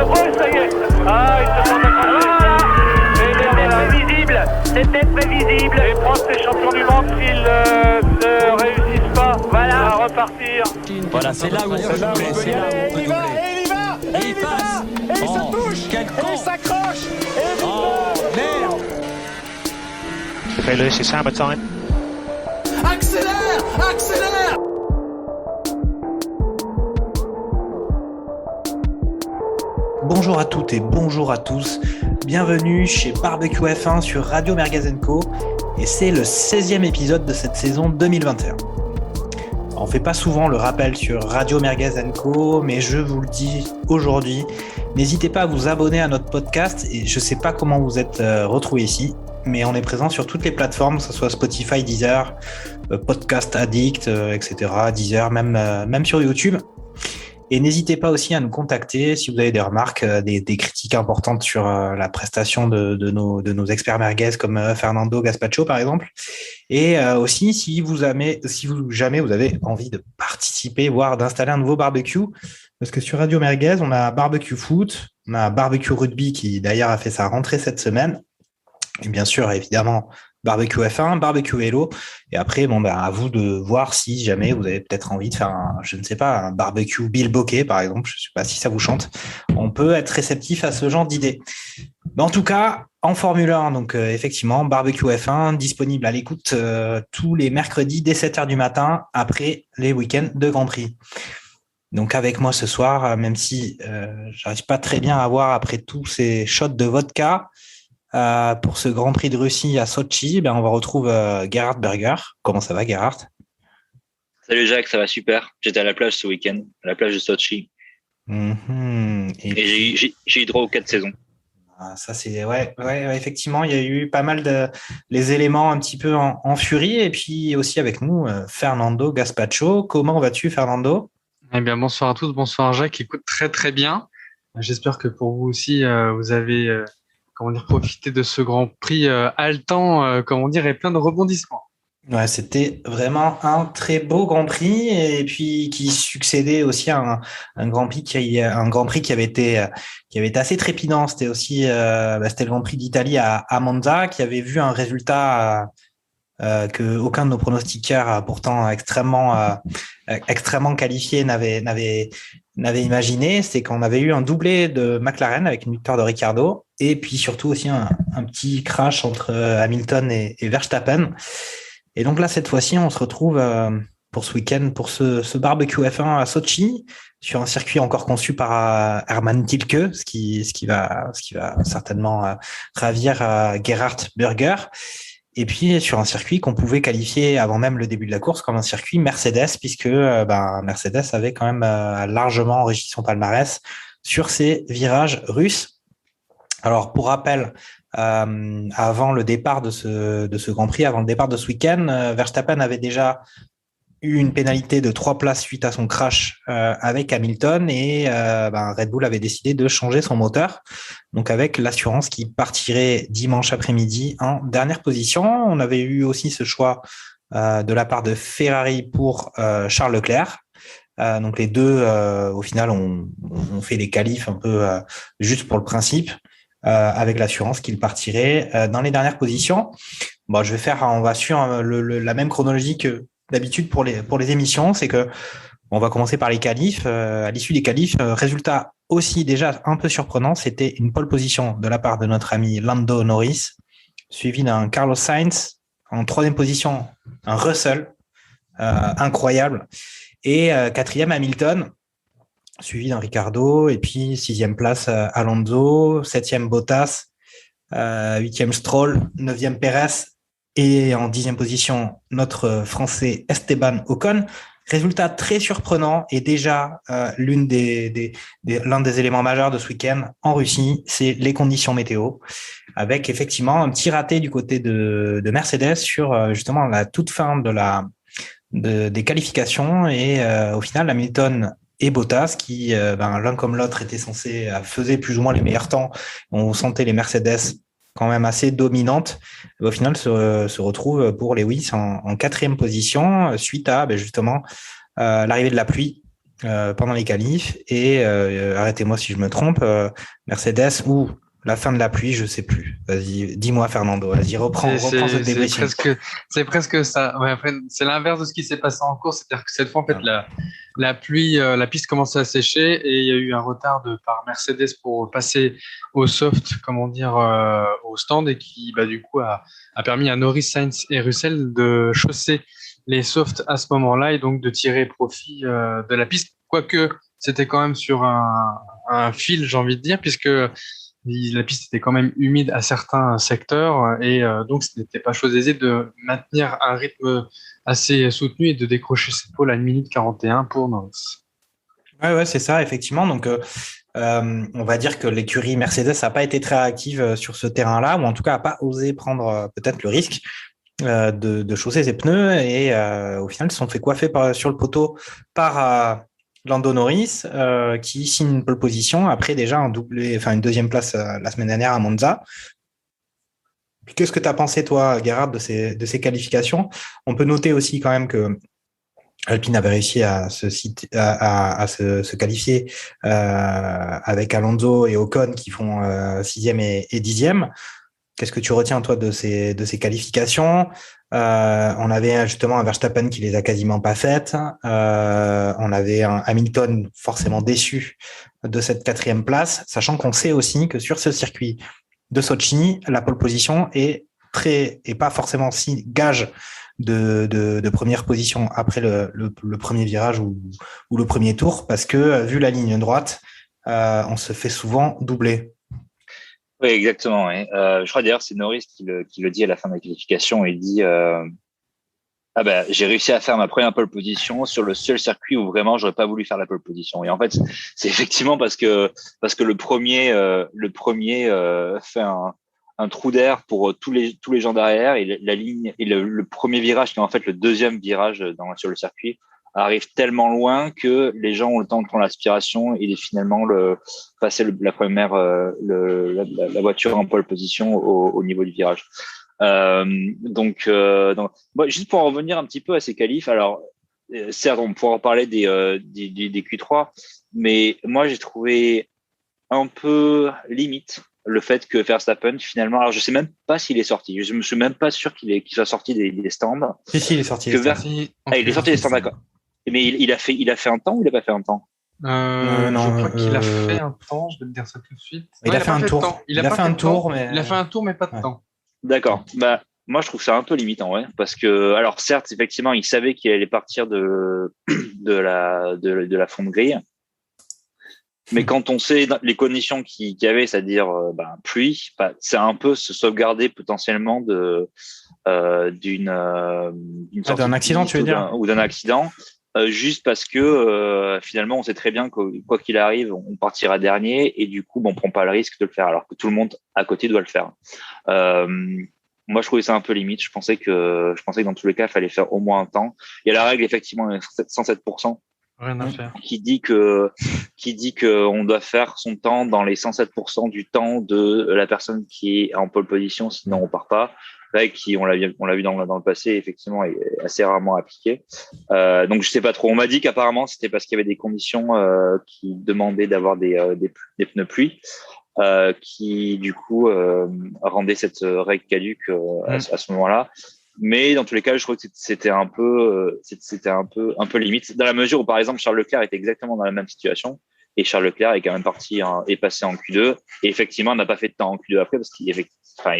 ça y est. Ah, il se sent voilà. C'était prévisible. Les Français champions du monde, s'ils ne réussissent pas, voilà, à repartir. Voilà, c'est là où on peut doubler. C'est là où on peut doubler. Et il passe. Et il se touche. Et il s'accroche. Et merde. Okay, Lewis, it's hammer time. accélère. Bonjour à toutes et bonjour à tous, bienvenue chez Barbecue F1 sur Radio Merguez & Co et c'est le 16e épisode de cette saison 2021. On ne fait pas souvent le rappel sur Radio Merguez & Co, mais je vous le dis aujourd'hui, n'hésitez pas à vous abonner à notre podcast et je ne sais pas comment vous êtes retrouvés ici, mais on est présent sur toutes les plateformes, que ce soit Spotify, Deezer, Podcast Addict, etc., Deezer, même sur YouTube. Et n'hésitez pas aussi à nous contacter si vous avez des remarques, des critiques importantes sur la prestation de nos experts merguez comme Fernando Gaspacho par exemple. Et aussi si jamais vous avez envie de participer, voire d'installer un nouveau barbecue, parce que sur Radio Merguez, on a Barbecue Foot, on a Barbecue Rugby qui d'ailleurs a fait sa rentrée cette semaine. Et bien sûr, évidemment, Barbecue F1, Barbecue Hello. Et après, à vous de voir si jamais vous avez peut-être envie de faire un barbecue Bill Bokeh, par exemple. Je ne sais pas si ça vous chante. On peut être réceptif à ce genre d'idées. Mais en tout cas, en Formule 1, donc effectivement, Barbecue F1, disponible à l'écoute tous les mercredis dès 7h du matin, après les week-ends de Grand Prix. Donc avec moi ce soir, même si j'arrive pas très bien à voir après tous ces shots de vodka, pour ce Grand Prix de Russie à Sochi, on va retrouver Gerhard Berger. Comment ça va, Gerhard ? Salut Jacques, ça va super. J'étais à la plage ce week-end, à la plage de Sochi. Et j'ai eu droit aux 4 saisons. Ça c'est ouais, effectivement, il y a eu pas mal les éléments un petit peu en furie, et puis aussi avec nous Fernando Gaspacho. Comment vas-tu, Fernando ? Eh bien, bonsoir à tous, bonsoir Jacques. Écoute, très très bien. J'espère que pour vous aussi, vous avez profiter de ce Grand Prix haletant, et plein de rebondissements. Ouais, c'était vraiment un très beau Grand Prix et puis qui succédait aussi à un Grand Prix qui avait été assez trépidant. C'était aussi c'était le Grand Prix d'Italie à Monza qui avait vu un résultat que aucun de nos pronostiqueurs pourtant extrêmement qualifiés n'avait imaginé. C'est qu'on avait eu un doublé de McLaren avec une victoire de Ricciardo et puis surtout aussi un petit crash entre Hamilton et Verstappen. Et donc là, cette fois-ci, on se retrouve pour ce week-end, pour ce barbecue F1 à Sochi, sur un circuit encore conçu par Hermann Tilke, ce qui va certainement ravir Gerhard Berger. Et puis sur un circuit qu'on pouvait qualifier avant même le début de la course comme un circuit Mercedes, puisque Mercedes avait quand même largement enrichi son palmarès sur ses virages russes. Alors pour rappel, avant le départ de ce Grand Prix, avant le départ de ce week-end, Verstappen avait déjà eu une pénalité de 3 places suite à son crash avec Hamilton et Red Bull avait décidé de changer son moteur, donc avec l'assurance qu'il partirait dimanche après-midi en dernière position. On avait eu aussi ce choix de la part de Ferrari pour Charles Leclerc. Donc les deux, au final, ont fait les qualifs un peu juste pour le principe, avec l'assurance qu'il partirait dans les dernières positions. Bon, on va suivre la même chronologie que d'habitude pour les émissions, c'est que on va commencer par les qualifs. À l'issue des qualifs, résultat aussi déjà un peu surprenant, c'était une pole position de la part de notre ami Lando Norris, suivi d'un Carlos Sainz en 3e position, un Russell, incroyable, et 4e Hamilton, suivi d'un Ricciardo, et puis 6e place Alonso, 7e Bottas, 8e Stroll, 9e Perez, et en 10e position, notre Français Esteban Ocon. Résultat très surprenant et déjà l'un des éléments majeurs de ce week-end en Russie, c'est les conditions météo, avec effectivement un petit raté du côté de Mercedes sur justement la toute fin des qualifications et au final Hamilton et Bottas qui l'un comme l'autre faisaient plus ou moins les meilleurs temps. On sentait les Mercedes quand même assez dominantes. Au final, se retrouve pour Lewis en 4e position suite à justement l'arrivée de la pluie pendant les qualifs et arrêtez-moi si je me trompe, Mercedes ou la fin de la pluie, je sais plus. Vas-y, dis-moi Fernando, vas-y, reprends ce débriefing. C'est presque ça. Ouais, après, c'est l'inverse de ce qui s'est passé en course, c'est-à-dire que cette fois, en fait, la pluie, la piste commençait à sécher et il y a eu un retard par Mercedes pour passer au soft, au stand, et qui, du coup, a permis à Norris, Sainz et Russell de chausser les softs à ce moment-là et donc de tirer profit de la piste, quoique c'était quand même sur un fil, j'ai envie de dire, puisque la piste était quand même humide à certains secteurs et donc ce n'était pas chose aisée de maintenir un rythme assez soutenu et de décrocher cette pole à 1 minute 41 pour Norris. Ouais, c'est ça, effectivement. Donc, on va dire que l'écurie Mercedes n'a pas été très active sur ce terrain-là, ou en tout cas n'a pas osé prendre peut-être le risque de chausser ses pneus et au final, ils se sont fait coiffer sur le poteau par Lando Norris qui signe une pole position après déjà une deuxième place la semaine dernière à Monza. Qu'est-ce que tu as pensé, toi, Gerhard, de ces qualifications? On peut noter aussi quand même que Alpine avait réussi à se qualifier avec Alonso et Ocon qui font 6e et 10e. Qu'est-ce que tu retiens, toi, de ces qualifications? On avait justement un Verstappen qui les a quasiment pas faites. On avait un Hamilton forcément déçu de cette 4e place, sachant qu'on sait aussi que sur ce circuit de Sochi, la pole position est pas forcément si gage de première position après le premier virage ou le premier tour, parce que vu la ligne droite, on se fait souvent doubler. Oui, exactement. Oui. Je crois d'ailleurs c'est Norris qui le dit à la fin de la qualification. Il dit j'ai réussi à faire ma première pole position sur le seul circuit où vraiment j'aurais pas voulu faire la pole position. Et en fait, c'est effectivement parce que le premier fait un trou d'air pour tous les gens derrière, et la ligne et le premier virage qui est en fait le deuxième virage sur le circuit arrive tellement loin que les gens ont le temps de prendre l'aspiration et finalement passer la voiture en pole position au niveau du virage. Donc juste pour en revenir un petit peu à ces qualifs, alors certes on pourra en parler des Q3, mais moi j'ai trouvé un peu limite le fait que Verstappen finalement, alors je sais même pas s'il est sorti, je me suis même pas sûr qu'il soit sorti des stands. Si, il est sorti. Il est sorti des stands, d'accord. Mais il a fait un temps ou il a pas fait un temps? Non, je crois qu'il a fait un temps, je vais te dire ça tout de suite. Il a fait un tour. Il a fait un tour, mais pas de temps. D'accord. Moi, je trouve ça un peu limitant, ouais, parce que, alors, certes, effectivement, il savait qu'il allait partir de la fonderie. Mais quand on sait les conditions qu'il y avait, c'est-à-dire, pluie, c'est un peu se sauvegarder potentiellement d'un accident, tu veux dire? Ou d'un accident. Juste parce que finalement on sait très bien que quoi qu'il arrive on partira dernier et du coup on prend pas le risque de le faire alors que tout le monde à côté doit le faire. Moi je trouvais ça un peu limite, je pensais que dans tous les cas il fallait faire au moins un temps. Il y a la règle effectivement 107%. Rien à faire. Qui dit que on doit faire son temps dans les 107% du temps de la personne qui est en pole position, sinon on part pas. Règle qui, on l'a vu dans le passé, effectivement, est assez rarement appliquée. Donc je sais pas trop. On m'a dit qu'apparemment c'était parce qu'il y avait des conditions qui demandaient d'avoir des pneus pluie, qui du coup rendaient cette règle caduque à ce moment-là. Mais dans tous les cas, je trouve que c'était un peu limite, dans la mesure où, par exemple, Charles Leclerc était exactement dans la même situation, et Charles Leclerc est quand même est passé en Q2, et effectivement, n'a pas fait de temps en Q2 après, parce qu'il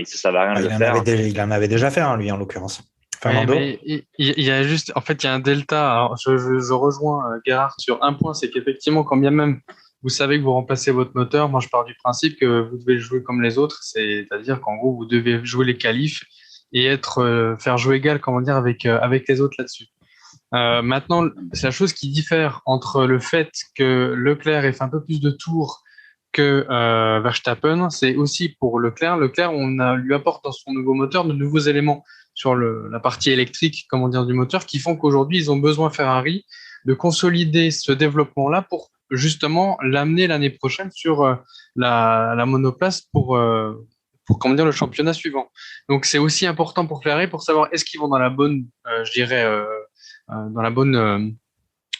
ça va rien de le faire. Il en avait déjà fait, lui, en l'occurrence. Fernando. Mais il y a juste, en fait, il y a un delta. Alors, je rejoins Gerhard sur un point, c'est qu'effectivement, quand bien même vous savez que vous remplacez votre moteur, moi, je pars du principe que vous devez jouer comme les autres, c'est-à-dire qu'en gros, vous devez jouer les qualifs et faire jeu égal, avec les autres là-dessus. Maintenant, c'est la chose qui diffère entre le fait que Leclerc ait fait un peu plus de tours que Verstappen, c'est aussi pour Leclerc. Leclerc, lui apporte dans son nouveau moteur de nouveaux éléments sur la partie électrique, du moteur, qui font qu'aujourd'hui, ils ont besoin, Ferrari, de consolider ce développement-là pour justement l'amener l'année prochaine sur la monoplace pour le championnat suivant. Donc, c'est aussi important pour Ferrari pour savoir est-ce qu'ils vont dans la bonne, dans la bonne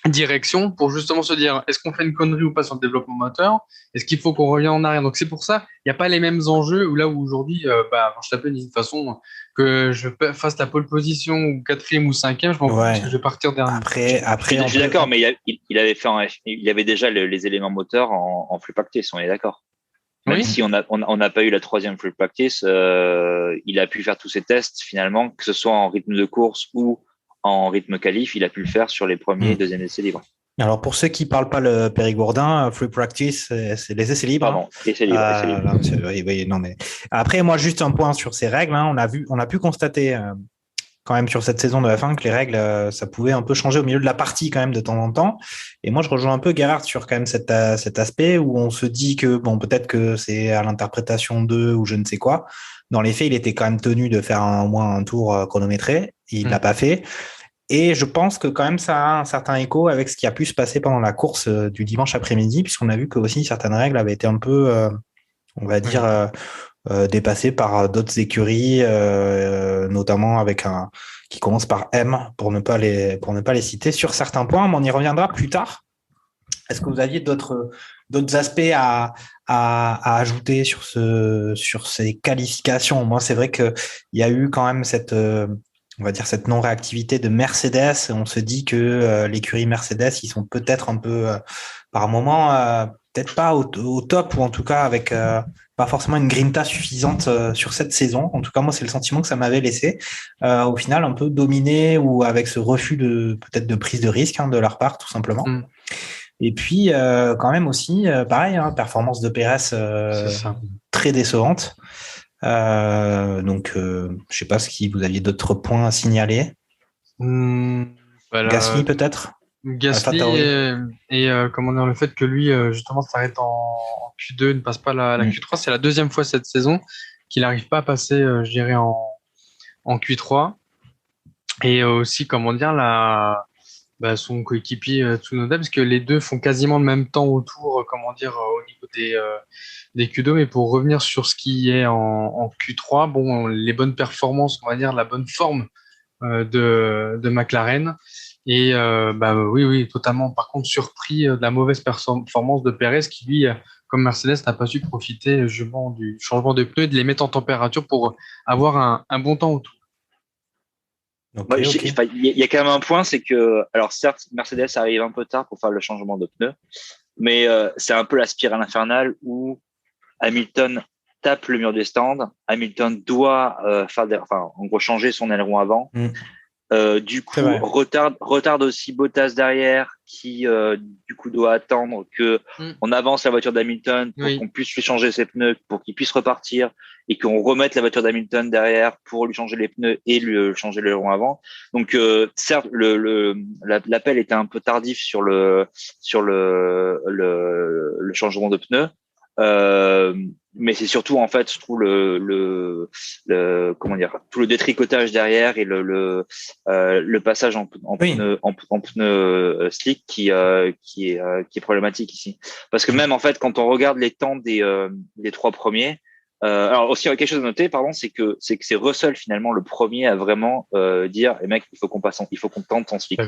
direction pour justement se dire est-ce qu'on fait une connerie ou pas sur le développement moteur, est-ce qu'il faut qu'on revienne en arrière. Donc c'est pour ça il n'y a pas les mêmes enjeux où là où aujourd'hui Verstappen dit de toute façon que je fasse la pole position ou 4e ou 5e, je m'en fous parce que je vais partir dernier. Après je suis d'accord, mais il avait déjà les éléments moteurs en free practice, on est d'accord. Même si on n'a pas eu la 3e free practice, il a pu faire tous ses tests finalement, que ce soit en rythme de course ou en rythme qualif, il a pu le faire sur les premiers et deuxièmes essais libres. Alors pour ceux qui parlent pas le périgourdin, free practice, c'est les essais libres. Pardon, essais libres. Oui, non mais après moi juste un point sur ces règles. On a pu constater quand même sur cette saison de F1 que les règles ça pouvait un peu changer au milieu de la partie quand même de temps en temps. Et moi je rejoins un peu Gerhard sur quand même cet aspect où on se dit que bon peut-être que c'est à l'interprétation d'eux ou je ne sais quoi. Dans les faits, il était quand même tenu de faire au moins un tour chronométré. Il l'a pas fait. Et je pense que quand même ça a un certain écho avec ce qui a pu se passer pendant la course du dimanche après-midi, puisqu'on a vu que aussi certaines règles avaient été un peu, on va dire, dépassées par d'autres écuries, notamment avec un qui commence par M pour ne pas les citer sur certains points, mais on y reviendra plus tard. Est-ce que vous aviez d'autres aspects à ajouter sur ces qualifications? Moi, c'est vrai que il y a eu quand même on va dire cette non-réactivité de Mercedes. On se dit que l'écurie Mercedes, ils sont peut-être un peu, par moment, peut-être pas au top, ou en tout cas avec pas forcément une grinta suffisante sur cette saison. En tout cas, moi, c'est le sentiment que ça m'avait laissé. Au final, un peu dominé ou avec ce refus peut-être de prise de risque de leur part, tout simplement. Et puis, quand même aussi, pareil, performance de Pérez très décevante. Donc, je sais pas si vous aviez d'autres points à signaler. Gasly peut-être. Gasly et comment dire, le fait que lui justement s'arrête en Q2, ne passe pas la Q3, c'est la deuxième fois cette saison qu'il n'arrive pas à passer, je dirais en Q3. Et aussi comment dire son coéquipier Tsunoda, parce que les deux font quasiment le même temps autour, comment dire, au niveau des Q2, mais pour revenir sur ce qui est en Q3, bon, les bonnes performances, on va dire, la bonne forme de McLaren, et oui, totalement, par contre, surpris de la mauvaise performance de Perez, qui lui, comme Mercedes, n'a pas su profiter justement du changement de pneus et de les mettre en température pour avoir un bon temps autour. Okay. Il y a quand même un point, c'est que, alors certes, Mercedes arrive un peu tard pour faire le changement de pneus, mais c'est un peu la spirale infernale où Hamilton tape le mur des stands. Hamilton doit en gros changer son aileron avant. Du coup, retarde aussi Bottas derrière, qui du coup doit attendre que on avance la voiture d'Hamilton pour qu'on puisse lui changer ses pneus, pour qu'il puisse repartir, et qu'on remette la voiture d'Hamilton derrière pour lui changer les pneus et lui changer l'aileron avant. Donc certes, l'appel était un peu tardif sur le changement de pneus. Mais c'est surtout en fait, je trouve comment dire, tout le détricotage derrière et le passage en pneu slick qui est problématique ici. Parce que même en fait, quand on regarde les temps des trois premiers, alors aussi quelque chose à noter, c'est que c'est Russell finalement le premier à vraiment dire, mec, il faut qu'on tente son slick.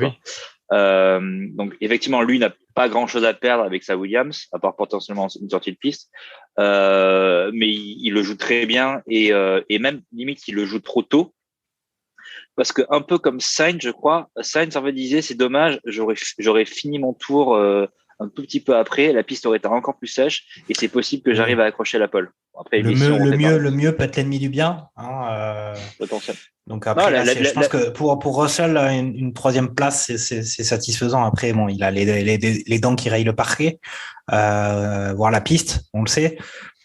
Donc effectivement, lui n'a pas grand chose à perdre avec sa Williams, à part potentiellement une sortie de piste, mais il le joue très bien, et même limite il le joue trop tôt, parce que un peu comme Sainz, je crois, Sainz en fait disait, c'est dommage, j'aurais fini mon tour un tout petit peu après, la piste aurait été encore plus sèche, et c'est possible que j'arrive à accrocher la pole. Après, le mieux peut être l'ennemi du bien. Potentiel. Donc après, je pense que pour Russell, une troisième place, c'est satisfaisant. Après, bon, il a les dents qui rayent le parquet, voire la piste, on le sait.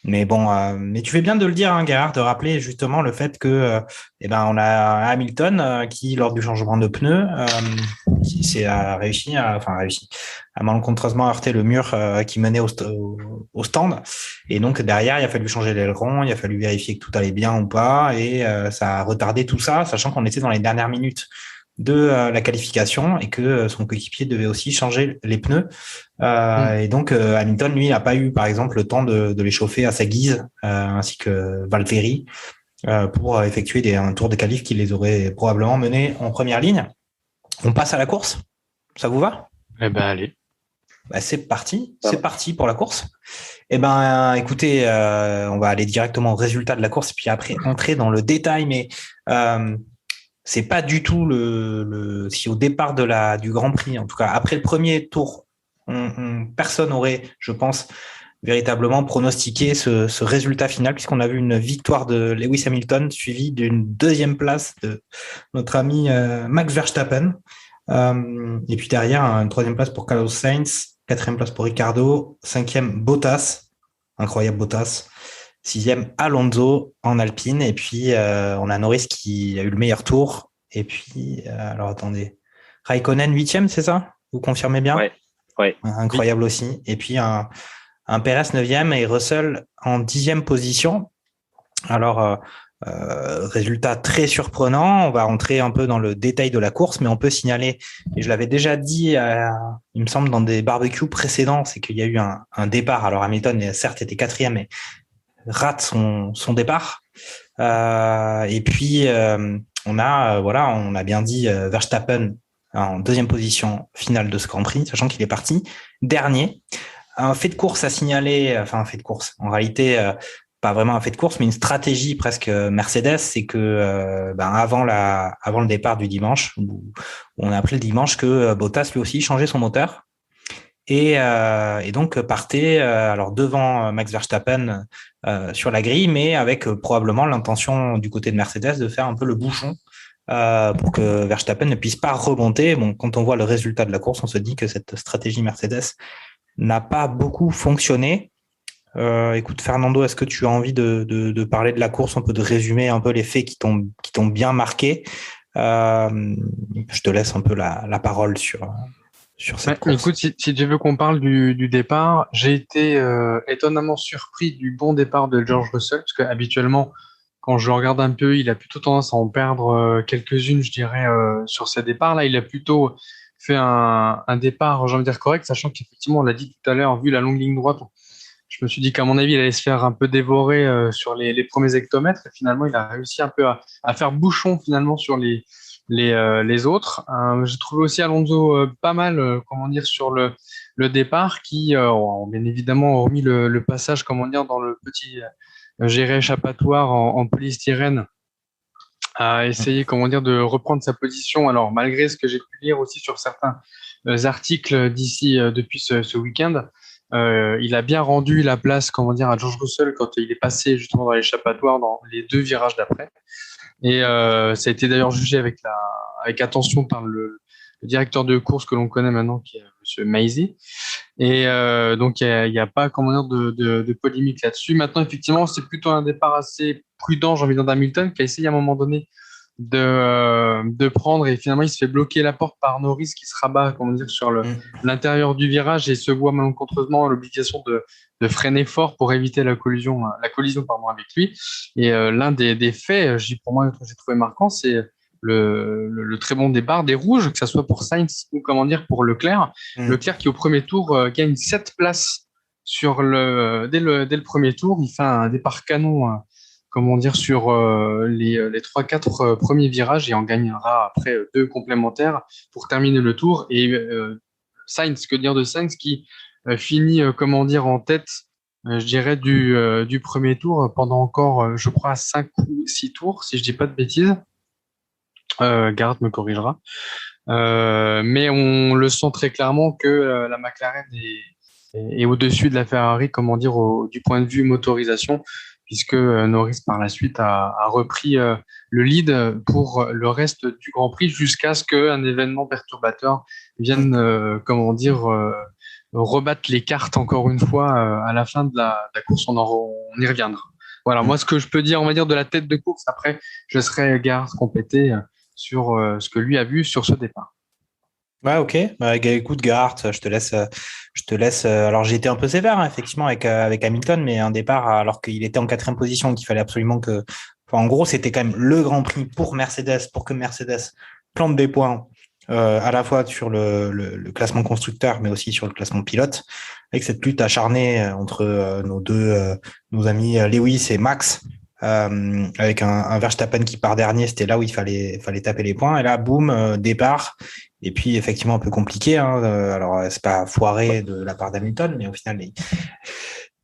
Mais bon, mais tu fais bien de le dire, Gerhard, de rappeler justement le fait que, on a Hamilton qui, lors du changement de pneus, a réussi à malencontreusement heurter le mur qui menait au stand. Et donc derrière, il a fallu changer l'aileron, il a fallu vérifier que tout allait bien ou pas, et ça a retardé tout ça, sachant qu'on était dans les dernières minutes de la qualification et que son coéquipier devait aussi changer les pneus. Et donc Hamilton, lui, n'a pas eu, par exemple, le temps de les chauffer à sa guise, ainsi que Valtteri, pour effectuer un tour de qualif qui les aurait probablement menés en première ligne. On passe à la course. Ça vous va ? Eh ben, allez. C'est parti pour la course. Eh ben, écoutez, on va aller directement au résultat de la course, puis après entrer dans le détail, mais c'est pas du tout si au départ du Grand Prix, en tout cas après le premier tour, personne n'aurait, je pense, véritablement pronostiqué ce résultat final, puisqu'on a vu une victoire de Lewis Hamilton suivie d'une deuxième place de notre ami Max Verstappen. Et puis derrière, une troisième place pour Carlos Sainz, quatrième place pour Ricciardo, cinquième Bottas, incroyable Bottas, sixième Alonso en Alpine, et puis on a Norris qui a eu le meilleur tour, et puis alors attendez, Raikkonen huitième, c'est ça? Vous confirmez bien? Ouais. Incroyable aussi, et puis un Perez neuvième et Russell en 10e position. Alors résultat très surprenant. On va rentrer un peu dans le détail de la course, mais on peut signaler, et je l'avais déjà dit, il me semble, dans des barbecues précédents, c'est qu'il y a eu un départ. Alors Hamilton, certes, était quatrième, mais rate son départ. Et puis, on a bien dit Verstappen en deuxième position finale de ce Grand Prix, sachant qu'il est parti dernier. Un fait de course à signaler, en réalité, pas vraiment un fait de course, mais une stratégie presque Mercedes, c'est que avant le départ du dimanche, on a appris le dimanche que Bottas lui aussi changeait son moteur et donc partait alors devant Max Verstappen sur la grille, mais avec probablement l'intention du côté de Mercedes de faire un peu le bouchon pour que Verstappen ne puisse pas remonter. Bon, quand on voit le résultat de la course, on se dit que cette stratégie Mercedes n'a pas beaucoup fonctionné. Écoute, Fernando, est-ce que tu as envie de parler de la course, un peu de résumer un peu les faits qui t'ont bien marqué? Je te laisse un peu la parole sur cette course. Écoute, si tu veux qu'on parle du départ, j'ai été étonnamment surpris du bon départ de George Russell, parce qu'habituellement, quand je regarde un peu, il a plutôt tendance à en perdre quelques-unes, je dirais, sur ses départs. Là, il a plutôt fait un départ, j'ai envie de dire, correct, sachant qu'effectivement, on l'a dit tout à l'heure, vu la longue ligne droite, je me suis dit qu'à mon avis, il allait se faire un peu dévorer sur les premiers hectomètres. Et finalement, il a réussi un peu à faire bouchon finalement sur les autres. J'ai trouvé aussi Alonso pas mal, sur le départ, qui, bien évidemment, hormis le passage, dans le petit géré échappatoire en polystyrène, a essayé, de reprendre sa position. Alors, malgré ce que j'ai pu lire aussi sur certains articles depuis ce week-end, il a bien rendu la place, à George Russell quand il est passé justement dans l'échappatoire dans les deux virages d'après. Et ça a été d'ailleurs jugé avec attention par le directeur de course que l'on connaît maintenant, qui est Monsieur Maizy. Et donc il y a pas de polémique là-dessus. Maintenant, effectivement, c'est plutôt un départ assez prudent, j'ai envie de dire, d'Hamilton, qui a essayé à un moment donné de prendre, et finalement il se fait bloquer la porte par Norris, qui se rabat sur l'intérieur du virage et se voit malencontreusement l'obligation de freiner fort pour éviter la collision avec lui. Et l'un des faits, pour moi, que j'ai trouvé marquant, c'est le très bon départ des rouges, que ce soit pour Sainz ou pour Leclerc. Leclerc qui au premier tour gagne 7 places dès le premier tour. Il fait un départ canon sur les 3-4 premiers virages, et en gagnera après 2 complémentaires pour terminer le tour. Et Sainz, que dire de Sainz, qui finit en tête, je dirais, du premier tour pendant encore, je crois, 5 ou 6 tours, si je dis pas de bêtises. Gareth me corrigera. Mais on le sent très clairement que la McLaren est au-dessus de la Ferrari, du point de vue motorisation, puisque Norris par la suite a repris le lead pour le reste du Grand Prix, jusqu'à ce qu'un événement perturbateur vienne rebattre les cartes encore une fois à la fin de la course. On y reviendra. Voilà, moi ce que je peux dire, de la tête de course. Après, je laisserai Gareth compléter sur ce que lui a vu sur ce départ. Ouais, ok. Écoute, Gerhardt, je te laisse. Alors, j'ai été un peu sévère, effectivement, avec Hamilton, mais un départ alors qu'il était en 4e position, qu'il fallait absolument que. En gros, c'était quand même le Grand Prix pour Mercedes, pour que Mercedes plante des points à la fois sur le classement constructeur, mais aussi sur le classement pilote, avec cette lutte acharnée entre nos amis Lewis et Max. avec un Verstappen qui part dernier, c'était là où il fallait taper les points. Et là, boum, départ. Et puis, effectivement, un peu compliqué. Alors, c'est pas foiré de la part d'Hamilton, mais au final,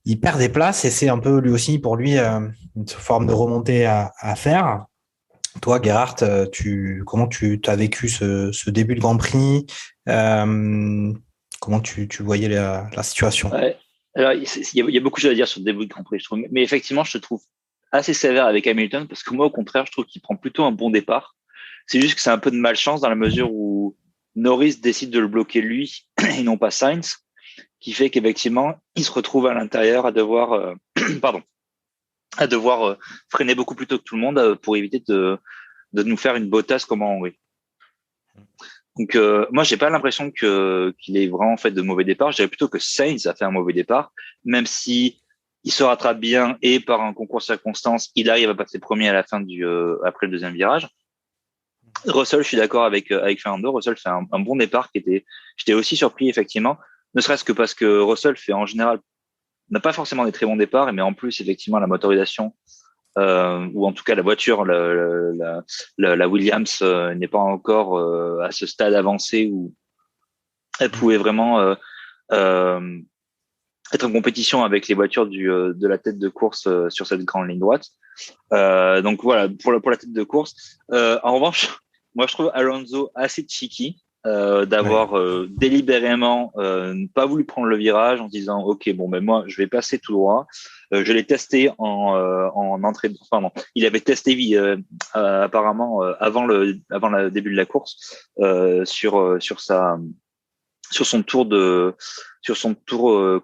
il perd des places et c'est un peu, lui aussi, pour lui, une forme de remontée à faire. Toi, Gerhard, comment tu as vécu ce début de Grand Prix? Comment tu voyais la situation? Ouais. Alors, il y a beaucoup de choses à dire sur le début de Grand Prix, je trouve. Mais effectivement, je te trouve assez sévère avec Hamilton parce que moi, au contraire, je trouve qu'il prend plutôt un bon départ. C'est juste que c'est un peu de malchance dans la mesure où Norris décide de le bloquer lui et non pas Sainz, qui fait qu'effectivement, il se retrouve à l'intérieur à devoir, freiner beaucoup plus tôt que tout le monde pour éviter de nous faire une bottasse comme en Hongrie. Donc moi, j'ai pas l'impression qu'il ait vraiment fait de mauvais départ. Je dirais plutôt que Sainz a fait un mauvais départ, même si il se rattrape bien et par un concours de circonstances, il arrive à passer premier à la fin après le deuxième virage. Russell, je suis d'accord avec Fernando. Russell fait un bon départ j'étais aussi surpris effectivement, ne serait-ce que parce que Russell fait en général n'a pas forcément des très bons départs, mais en plus effectivement la motorisation ou en tout cas la voiture, la Williams n'est pas encore à ce stade avancé où elle pouvait vraiment être en compétition avec les voitures de la tête de course sur cette grande ligne droite. Donc voilà pour la tête de course. En revanche, moi je trouve Alonso assez cheeky d'avoir délibérément pas voulu prendre le virage en disant ok bon ben moi je vais passer tout droit. Je l'ai testé en entrée. Enfin non, il avait testé apparemment avant le début de la course sur son tour comment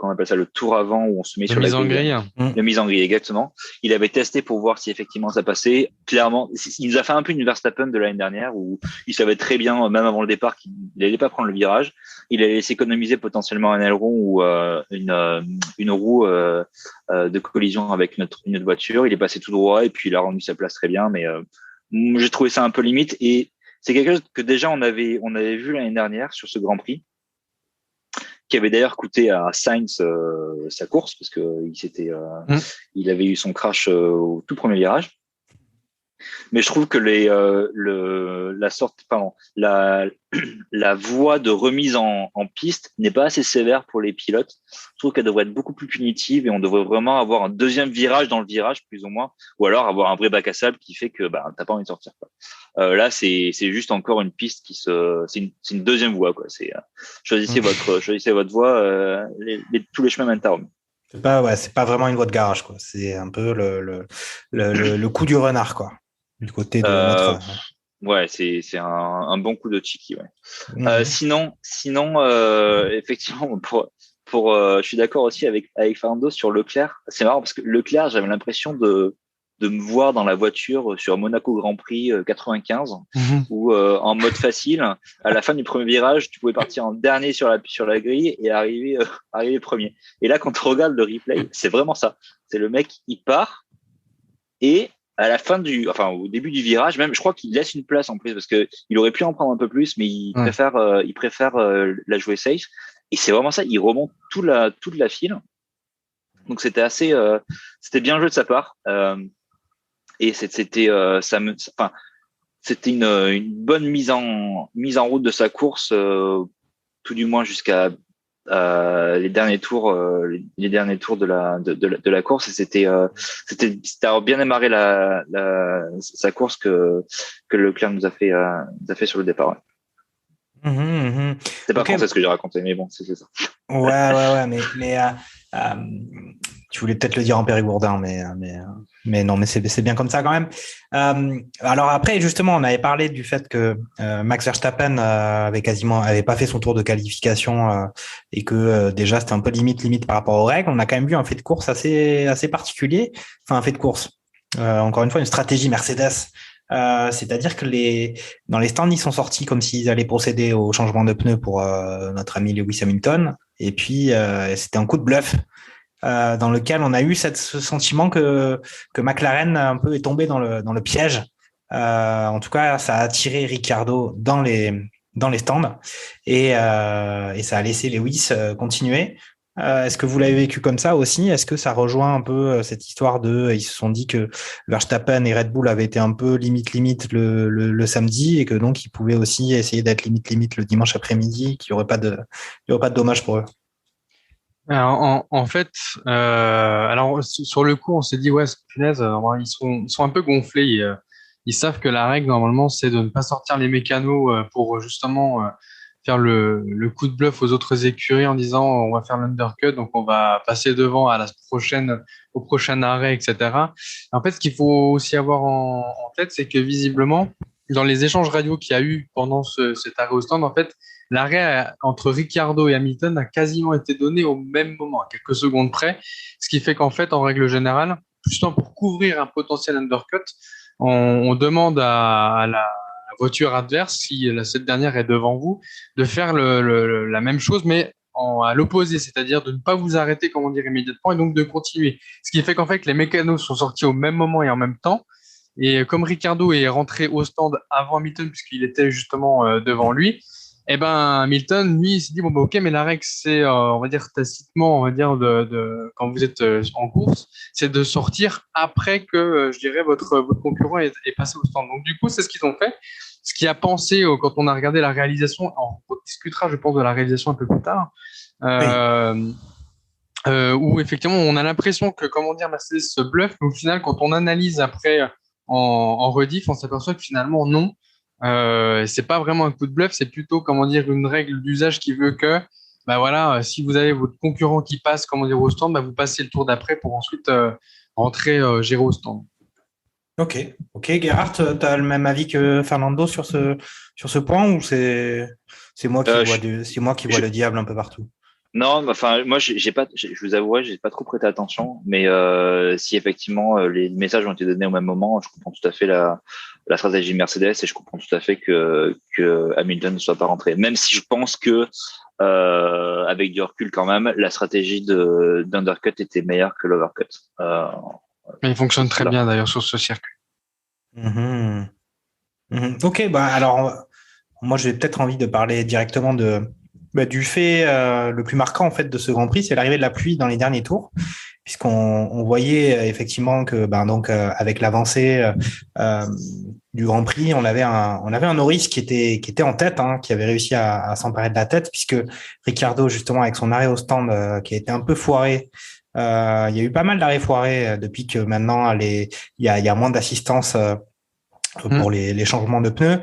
on appelle ça, le tour avant où on se met sur la grille. Le mise en grille, exactement. Il avait testé pour voir si effectivement ça passait. Clairement, il nous a fait un peu une Verstappen de l'année dernière où il savait très bien, même avant le départ, qu'il n'allait pas prendre le virage. Il allait s'économiser potentiellement un aileron ou une roue de collision avec une autre voiture. Il est passé tout droit et puis il a rendu sa place très bien. Mais j'ai trouvé ça un peu limite et c'est quelque chose que déjà on avait vu l'année dernière sur ce Grand Prix, qui avait d'ailleurs coûté à Sainz sa course parce que il avait eu son crash au tout premier virage. Mais je trouve que la voie de remise en piste n'est pas assez sévère pour les pilotes. Je trouve qu'elle devrait être beaucoup plus punitive et on devrait vraiment avoir un deuxième virage dans le virage plus ou moins, ou alors avoir un vrai bac à sable qui fait que t'as pas envie de sortir quoi. Là c'est juste encore une piste c'est une deuxième voie quoi. Choisissez votre voie, tous les chemins mènent à Rome. C'est pas vraiment une voie de garage quoi. C'est un peu le coup du renard quoi. Du côté de notre... Ouais, c'est un bon coup de cheeky. Ouais. Sinon, effectivement, je suis d'accord aussi avec Fernando sur Leclerc. C'est marrant parce que Leclerc, j'avais l'impression de me voir dans la voiture sur Monaco Grand Prix 95, où en mode facile, à la fin du premier virage, tu pouvais partir en dernier sur la grille et arriver premier. Et là, quand tu regardes le replay, c'est vraiment ça. C'est le mec, il part et à la fin au début du virage, même, je crois qu'il laisse une place en plus parce que il aurait pu en prendre un peu plus, mais il préfère la jouer safe. Et c'est vraiment ça. Il remonte toute la file. Donc c'était c'était bien joué de sa part. Et c'était une bonne mise en route de sa course, tout du moins jusqu'à les derniers tours de la course. Et c'était bien démarré sa course que Leclerc nous a fait sur le départ. Ouais. C'est pas français ce que j'ai raconté, mais bon, c'est ça. Ouais, mais tu voulais peut-être le dire en périgourdin, mais non, mais c'est bien comme ça quand même. Alors après, justement, on avait parlé du fait que Max Verstappen avait pas fait son tour de qualification et que déjà c'était un peu limite par rapport aux règles. On a quand même vu un fait de course assez particulier. Enfin, un fait de course. Encore une fois, une stratégie Mercedes. C'est-à-dire que dans les stands, ils sont sortis comme s'ils allaient procéder au changement de pneus pour notre ami Lewis Hamilton. Et puis, c'était un coup de bluff dans lequel on a eu ce sentiment que McLaren un peu est tombé dans le piège. En tout cas, ça a attiré Ricciardo dans les stands et ça a laissé Lewis continuer. Est-ce que vous l'avez vécu comme ça aussi? Est-ce que ça rejoint un peu cette histoire ils se sont dit que Verstappen et Red Bull avaient été un peu limite le samedi et que donc ils pouvaient aussi essayer d'être limite le dimanche après-midi, qu'il n'y aurait pas de dommages pour eux? Alors, en fait, alors sur le coup, on s'est dit ouais, punaise, ils sont un peu gonflés. Ils savent que la règle normalement, c'est de ne pas sortir les mécanos pour justement faire le coup de bluff aux autres écuries en disant on va faire l'undercut, donc on va passer devant au prochain arrêt, etc. En fait, ce qu'il faut aussi avoir en tête, c'est que visiblement, dans les échanges radio qu'il y a eu pendant cet arrêt au stand, en fait, l'arrêt entre Ricciardo et Hamilton a quasiment été donné au même moment, à quelques secondes près, ce qui fait qu'en fait, en règle générale, justement pour couvrir un potentiel undercut, on demande à la voiture adverse, si cette dernière est devant vous, de faire la même chose, mais à l'opposé, c'est-à-dire de ne pas vous arrêter, comment dire, immédiatement, et donc de continuer. Ce qui fait qu'en fait, les mécanos sont sortis au même moment et en même temps, et comme Ricciardo est rentré au stand avant Hamilton, puisqu'il était justement devant lui, eh ben Hamilton, lui, il s'est dit bon bah ok, mais la règle c'est, on va dire tacitement, on va dire quand vous êtes en course, c'est de sortir après que je dirais votre concurrent est passé au stand. Donc du coup, c'est ce qu'ils ont fait. Ce qui a pensé quand on a regardé la réalisation, on discutera, je pense, de la réalisation un peu plus tard, où effectivement on a l'impression que comment dire Mercedes se bluffe, mais au final, quand on analyse après en rediff, on s'aperçoit que finalement non. C'est pas vraiment un coup de bluff, c'est plutôt comment dire une règle d'usage qui veut que bah voilà, si vous avez votre concurrent qui passe comment dire au stand, bah vous passez le tour d'après pour ensuite rentrer gérer au stand. Ok, Gerhard, tu as le même avis que Fernando sur ce point ou c'est moi qui vois le diable un peu partout? Non, enfin moi je vous avouerai, j'ai pas trop prêté attention, mais si effectivement les messages ont été donnés au même moment, je comprends tout à fait la stratégie de Mercedes et je comprends tout à fait que Hamilton ne soit pas rentré. Même si je pense que avec du recul quand même, la stratégie d'undercut était meilleure que l'overcut. Mais il fonctionne très bien d'ailleurs sur ce circuit. Ok, bah alors moi j'ai peut-être envie de parler directement du fait le plus marquant en fait de ce Grand Prix, c'est l'arrivée de la pluie dans les derniers tours, puisqu'on voyait effectivement que avec l'avancée du Grand Prix, on avait un Norris qui était en tête, qui avait réussi à s'emparer de la tête, puisque Ricciardo justement avec son arrêt au stand qui a été un peu foiré. Il y a eu pas mal d'arrêts foirés depuis que maintenant il y a moins d'assistance pour les changements de pneus,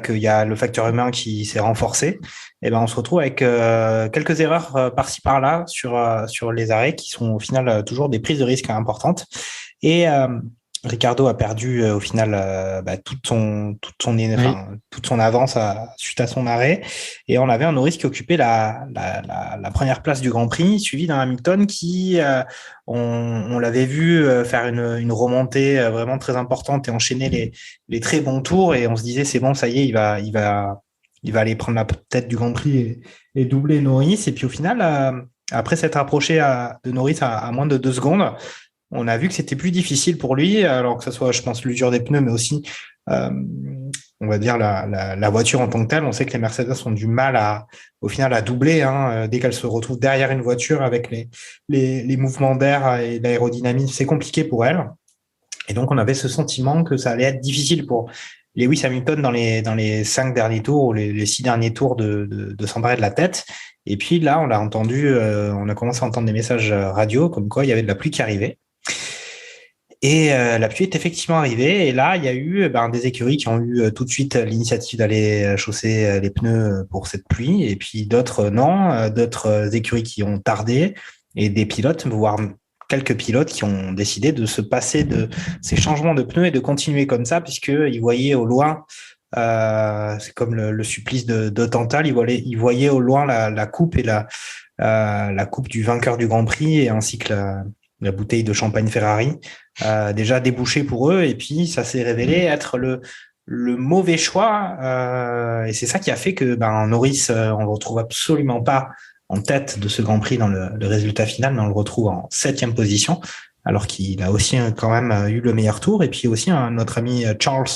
qu'il y a le facteur humain qui s'est renforcé. Et ben on se retrouve avec quelques erreurs par-ci par-là sur les arrêts qui sont au final toujours des prises de risque importantes. Et Ricciardo a perdu au final toute son avance suite à son arrêt, et on avait un Norris qui occupait la première place du Grand Prix, suivi d'un Hamilton qui on l'avait vu faire une remontée vraiment très importante et enchaîner les très bons tours, et on se disait c'est bon, ça y est, il va aller prendre la tête du Grand Prix et doubler Norris. Et puis au final, après s'être approché de Norris à moins de 2 secondes, on a vu que c'était plus difficile pour lui, alors que ce soit, je pense, l'usure des pneus, mais aussi, on va dire, la voiture en tant que telle. On sait que les Mercedes ont du mal au final à doubler dès qu'elles se retrouvent derrière une voiture avec les mouvements d'air et l'aérodynamisme. C'est compliqué pour elles. Et donc, on avait ce sentiment que ça allait être difficile pour Lewis Hamilton dans les 5 derniers tours ou les 6 derniers tours de s'emparer de la tête. Et puis là, on a commencé à entendre des messages radio comme quoi il y avait de la pluie qui arrivait. Et la pluie est effectivement arrivée, et là il y a eu des écuries qui ont eu tout de suite l'initiative d'aller chausser les pneus pour cette pluie, et puis d'autres non, d'autres écuries qui ont tardé, et des pilotes, voire quelques pilotes qui ont décidé de se passer de ces changements de pneus et de continuer comme ça, puisqu'ils voyaient au loin, c'est comme le supplice de Tantale, ils voyaient au loin la coupe et la coupe du vainqueur du Grand Prix, et ainsi que la bouteille de champagne Ferrari, déjà débouchée pour eux, et puis ça s'est révélé être le mauvais choix, et c'est ça qui a fait que Norris, on le retrouve absolument pas en tête de ce Grand Prix dans le résultat final, mais on le retrouve en 7e position, alors qu'il a aussi quand même eu le meilleur tour. Et puis aussi notre ami Charles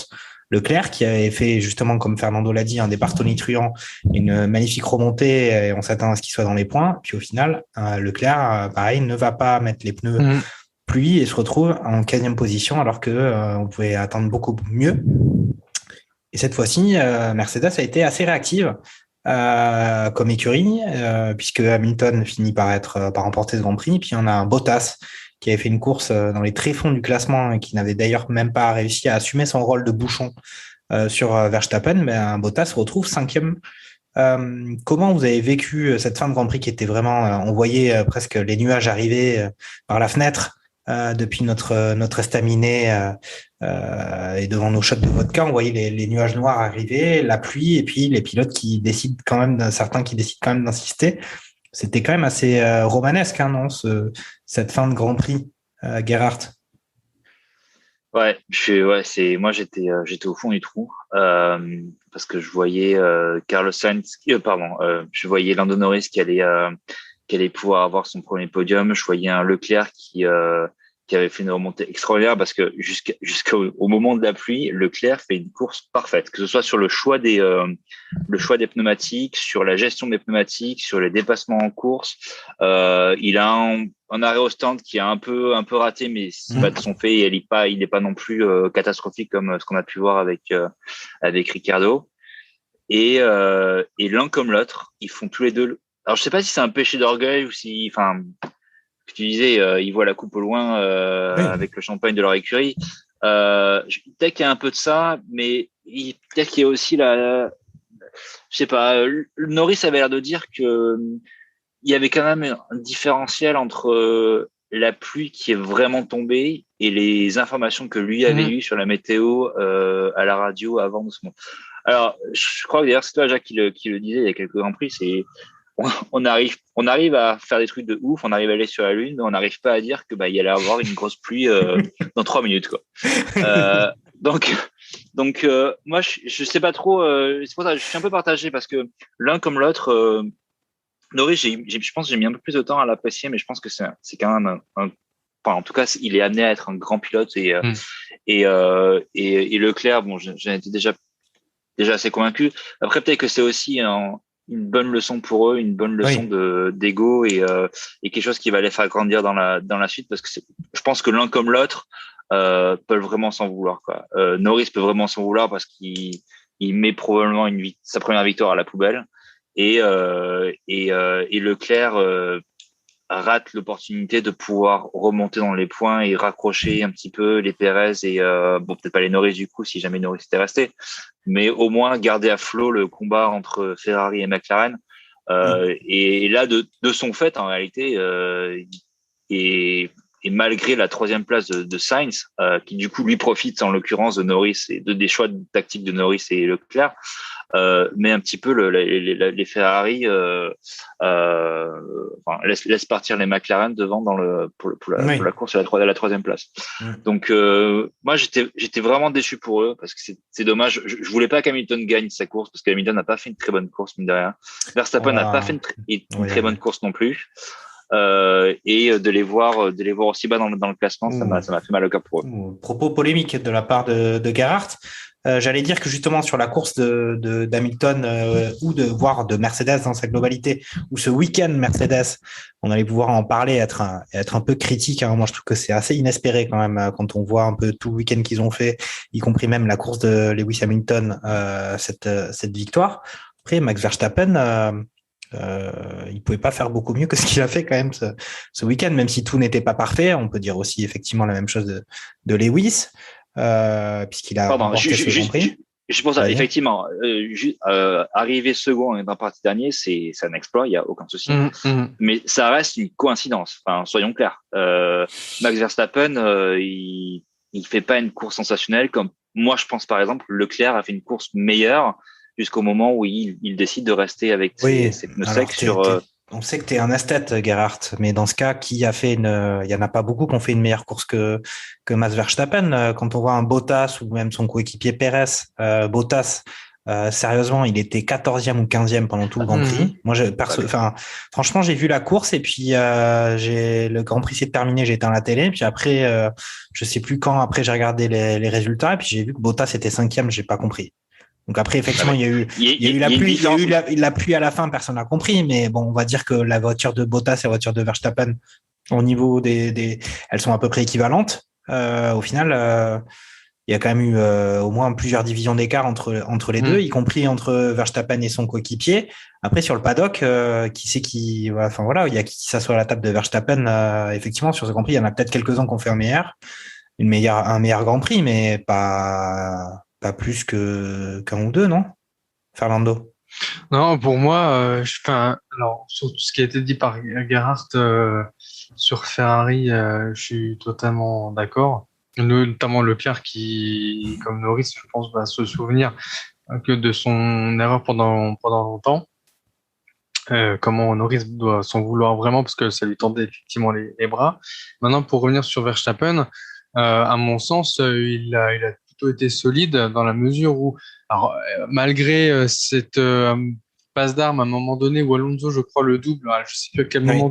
Leclerc, qui avait fait justement, comme Fernando l'a dit, un départ tonitruant, une magnifique remontée, et on s'attend à ce qu'il soit dans les points. Puis au final, Leclerc, pareil, ne va pas mettre les pneus pluie et se retrouve en 15e position, alors que on pouvait attendre beaucoup mieux. Et cette fois-ci, Mercedes a été assez réactive comme écurie, puisque Hamilton finit par remporter ce Grand Prix. Puis on a un Bottas qui avait fait une course dans les tréfonds du classement et qui n'avait d'ailleurs même pas réussi à assumer son rôle de bouchon sur Verstappen, mais un Bottas se retrouve 5e. Comment vous avez vécu cette fin de Grand Prix qui était vraiment, on voyait presque les nuages arriver par la fenêtre depuis notre estaminet et devant nos shots de vodka, on voyait les nuages noirs arriver, la pluie et puis les pilotes qui décident quand même d'insister. C'était quand même assez romanesque, hein, non, cette fin de Grand Prix, Gerhardt. Ouais, moi j'étais au fond du trou parce que je voyais Carlos Sainz, je voyais Lando Norris qui allait pouvoir avoir son premier podium. Je voyais un Leclerc qui avait fait une remontée extraordinaire parce que jusqu'au moment de la pluie, Leclerc fait une course parfaite, que ce soit sur le choix des pneumatiques, sur la gestion des pneumatiques, sur les dépassements en course. Il a un arrêt au stand qui est un peu raté, mais c'est pas de son fait. Il n'est pas non plus catastrophique comme ce qu'on a pu voir avec Ricciardo. Et l'un comme l'autre, ils font tous les deux. Alors je sais pas si c'est un péché d'orgueil ou si, enfin, tu disais, ils voient la coupe au loin avec le champagne de leur écurie. Peut-être qu'il y a un peu de ça, mais peut-être qu'il y a aussi je sais pas. Norris avait l'air de dire que il y avait quand même un différentiel entre la pluie qui est vraiment tombée et les informations que lui avait eues sur la météo à la radio avant de ce moment. Alors, je crois que d'ailleurs c'est toi, Jacques, qui le disait il y a quelques Grands Prix, c'est on arrive à faire des trucs de ouf, on arrive à aller sur la Lune, mais on n'arrive pas à dire que il y allait avoir une grosse pluie dans 3 minutes, quoi. Donc moi je sais pas trop, c'est pour ça que je suis un peu partagé parce que l'un comme l'autre, Norris, je pense que j'ai mis un peu plus de temps à l'apprécier, mais je pense que c'est quand même en tout cas, il est amené à être un grand pilote et Leclerc, bon, j'en étais déjà assez convaincu. Après, peut-être que c'est aussi une bonne leçon pour eux, une bonne leçon d'ego et quelque chose qui va les faire grandir dans la suite, parce que je pense que l'un comme l'autre peuvent vraiment s'en vouloir, quoi. Norris peut vraiment s'en vouloir parce qu'il met probablement sa première victoire à la poubelle et Leclerc rate l'opportunité de pouvoir remonter dans les points et raccrocher un petit peu les Pérez et peut-être pas les Norris du coup si jamais Norris était resté, mais au moins garder à flot le combat entre Ferrari et McLaren. Et là de son fait en réalité et malgré la 3e place de Sainz qui du coup lui profite en l'occurrence de Norris et des choix tactiques de Norris et Leclerc, mais un petit peu les Ferrari laisse partir les McLaren devant pour la course à la 3e place. Donc moi j'étais vraiment déçu pour eux parce que c'est dommage. Je voulais pas qu'Hamilton gagne sa course parce qu'Hamilton n'a pas fait une très bonne course mine de rien. Verstappen n'a pas fait une très bonne course non plus. Et de les voir aussi bas dans le classement, ça m'a fait mal au cœur pour eux. Propos polémiques de la part de Gerhardt. J'allais dire que justement sur la course d'Hamilton ou de Mercedes dans sa globalité, ou ce week-end Mercedes, on allait pouvoir en parler, être un peu critique, hein. Moi je trouve que c'est assez inespéré quand même quand on voit un peu tout le week-end qu'ils ont fait, y compris même la course de Lewis Hamilton, cette victoire. Après Max Verstappen, il pouvait pas faire beaucoup mieux que ce qu'il a fait quand même ce week-end, même si tout n'était pas parfait. On peut dire aussi effectivement la même chose de Lewis. Puisqu'il a remporté ce Grand Prix. Je pense ça, effectivement, arriver second dans partie dernier, c'est un exploit, il y a aucun souci. Mais ça reste une coïncidence. Enfin, soyons clairs. Max Verstappen, il fait pas une course sensationnelle comme moi. Je pense par exemple Leclerc a fait une course meilleure jusqu'au moment où il décide de rester avec ses pneus secs sur. On sait que tu es un esthète, Gerhardt, mais dans ce cas, il y en a pas beaucoup qui ont fait une meilleure course que Max Verstappen. Quand on voit un Bottas ou même son coéquipier Pérez, Bottas Sérieusement, il était 14e ou 15e pendant tout le Grand Prix. Moi, franchement, j'ai vu la course et puis le Grand Prix s'est terminé, j'ai éteint la télé. Puis après, je sais plus quand. Après, j'ai regardé les résultats et puis j'ai vu que Bottas était 5e. J'ai pas compris. Donc après, effectivement, il y a eu la pluie, la pluie à la fin. Personne n'a compris. Mais bon, on va dire que la voiture de Bottas et la voiture de Verstappen, au niveau elles sont à peu près équivalentes. Au final. Il y a quand même eu au moins plusieurs divisions d'écart entre les deux, y compris entre Verstappen et son coéquipier. Après, sur le paddock, il y a qui s'assoit à la table de Verstappen. Effectivement, sur ce Grand Prix, il y en a peut-être quelques-uns qui ont fait un meilleur Grand Prix, mais pas plus qu'un ou deux, non, Fernando? Non, pour moi, alors sur tout ce qui a été dit par Gerhardt sur Ferrari, je suis totalement d'accord. Notamment Leclerc qui, comme Norris, je pense, va se souvenir que de son erreur pendant longtemps. Comment Norris doit s'en vouloir vraiment parce que ça lui tendait effectivement les bras. Maintenant, pour revenir sur Verstappen, à mon sens, il a plutôt été solide dans la mesure où, alors, malgré cette passe d'armes à un moment donné où Alonso, je crois, le double, je ne sais plus à quel moment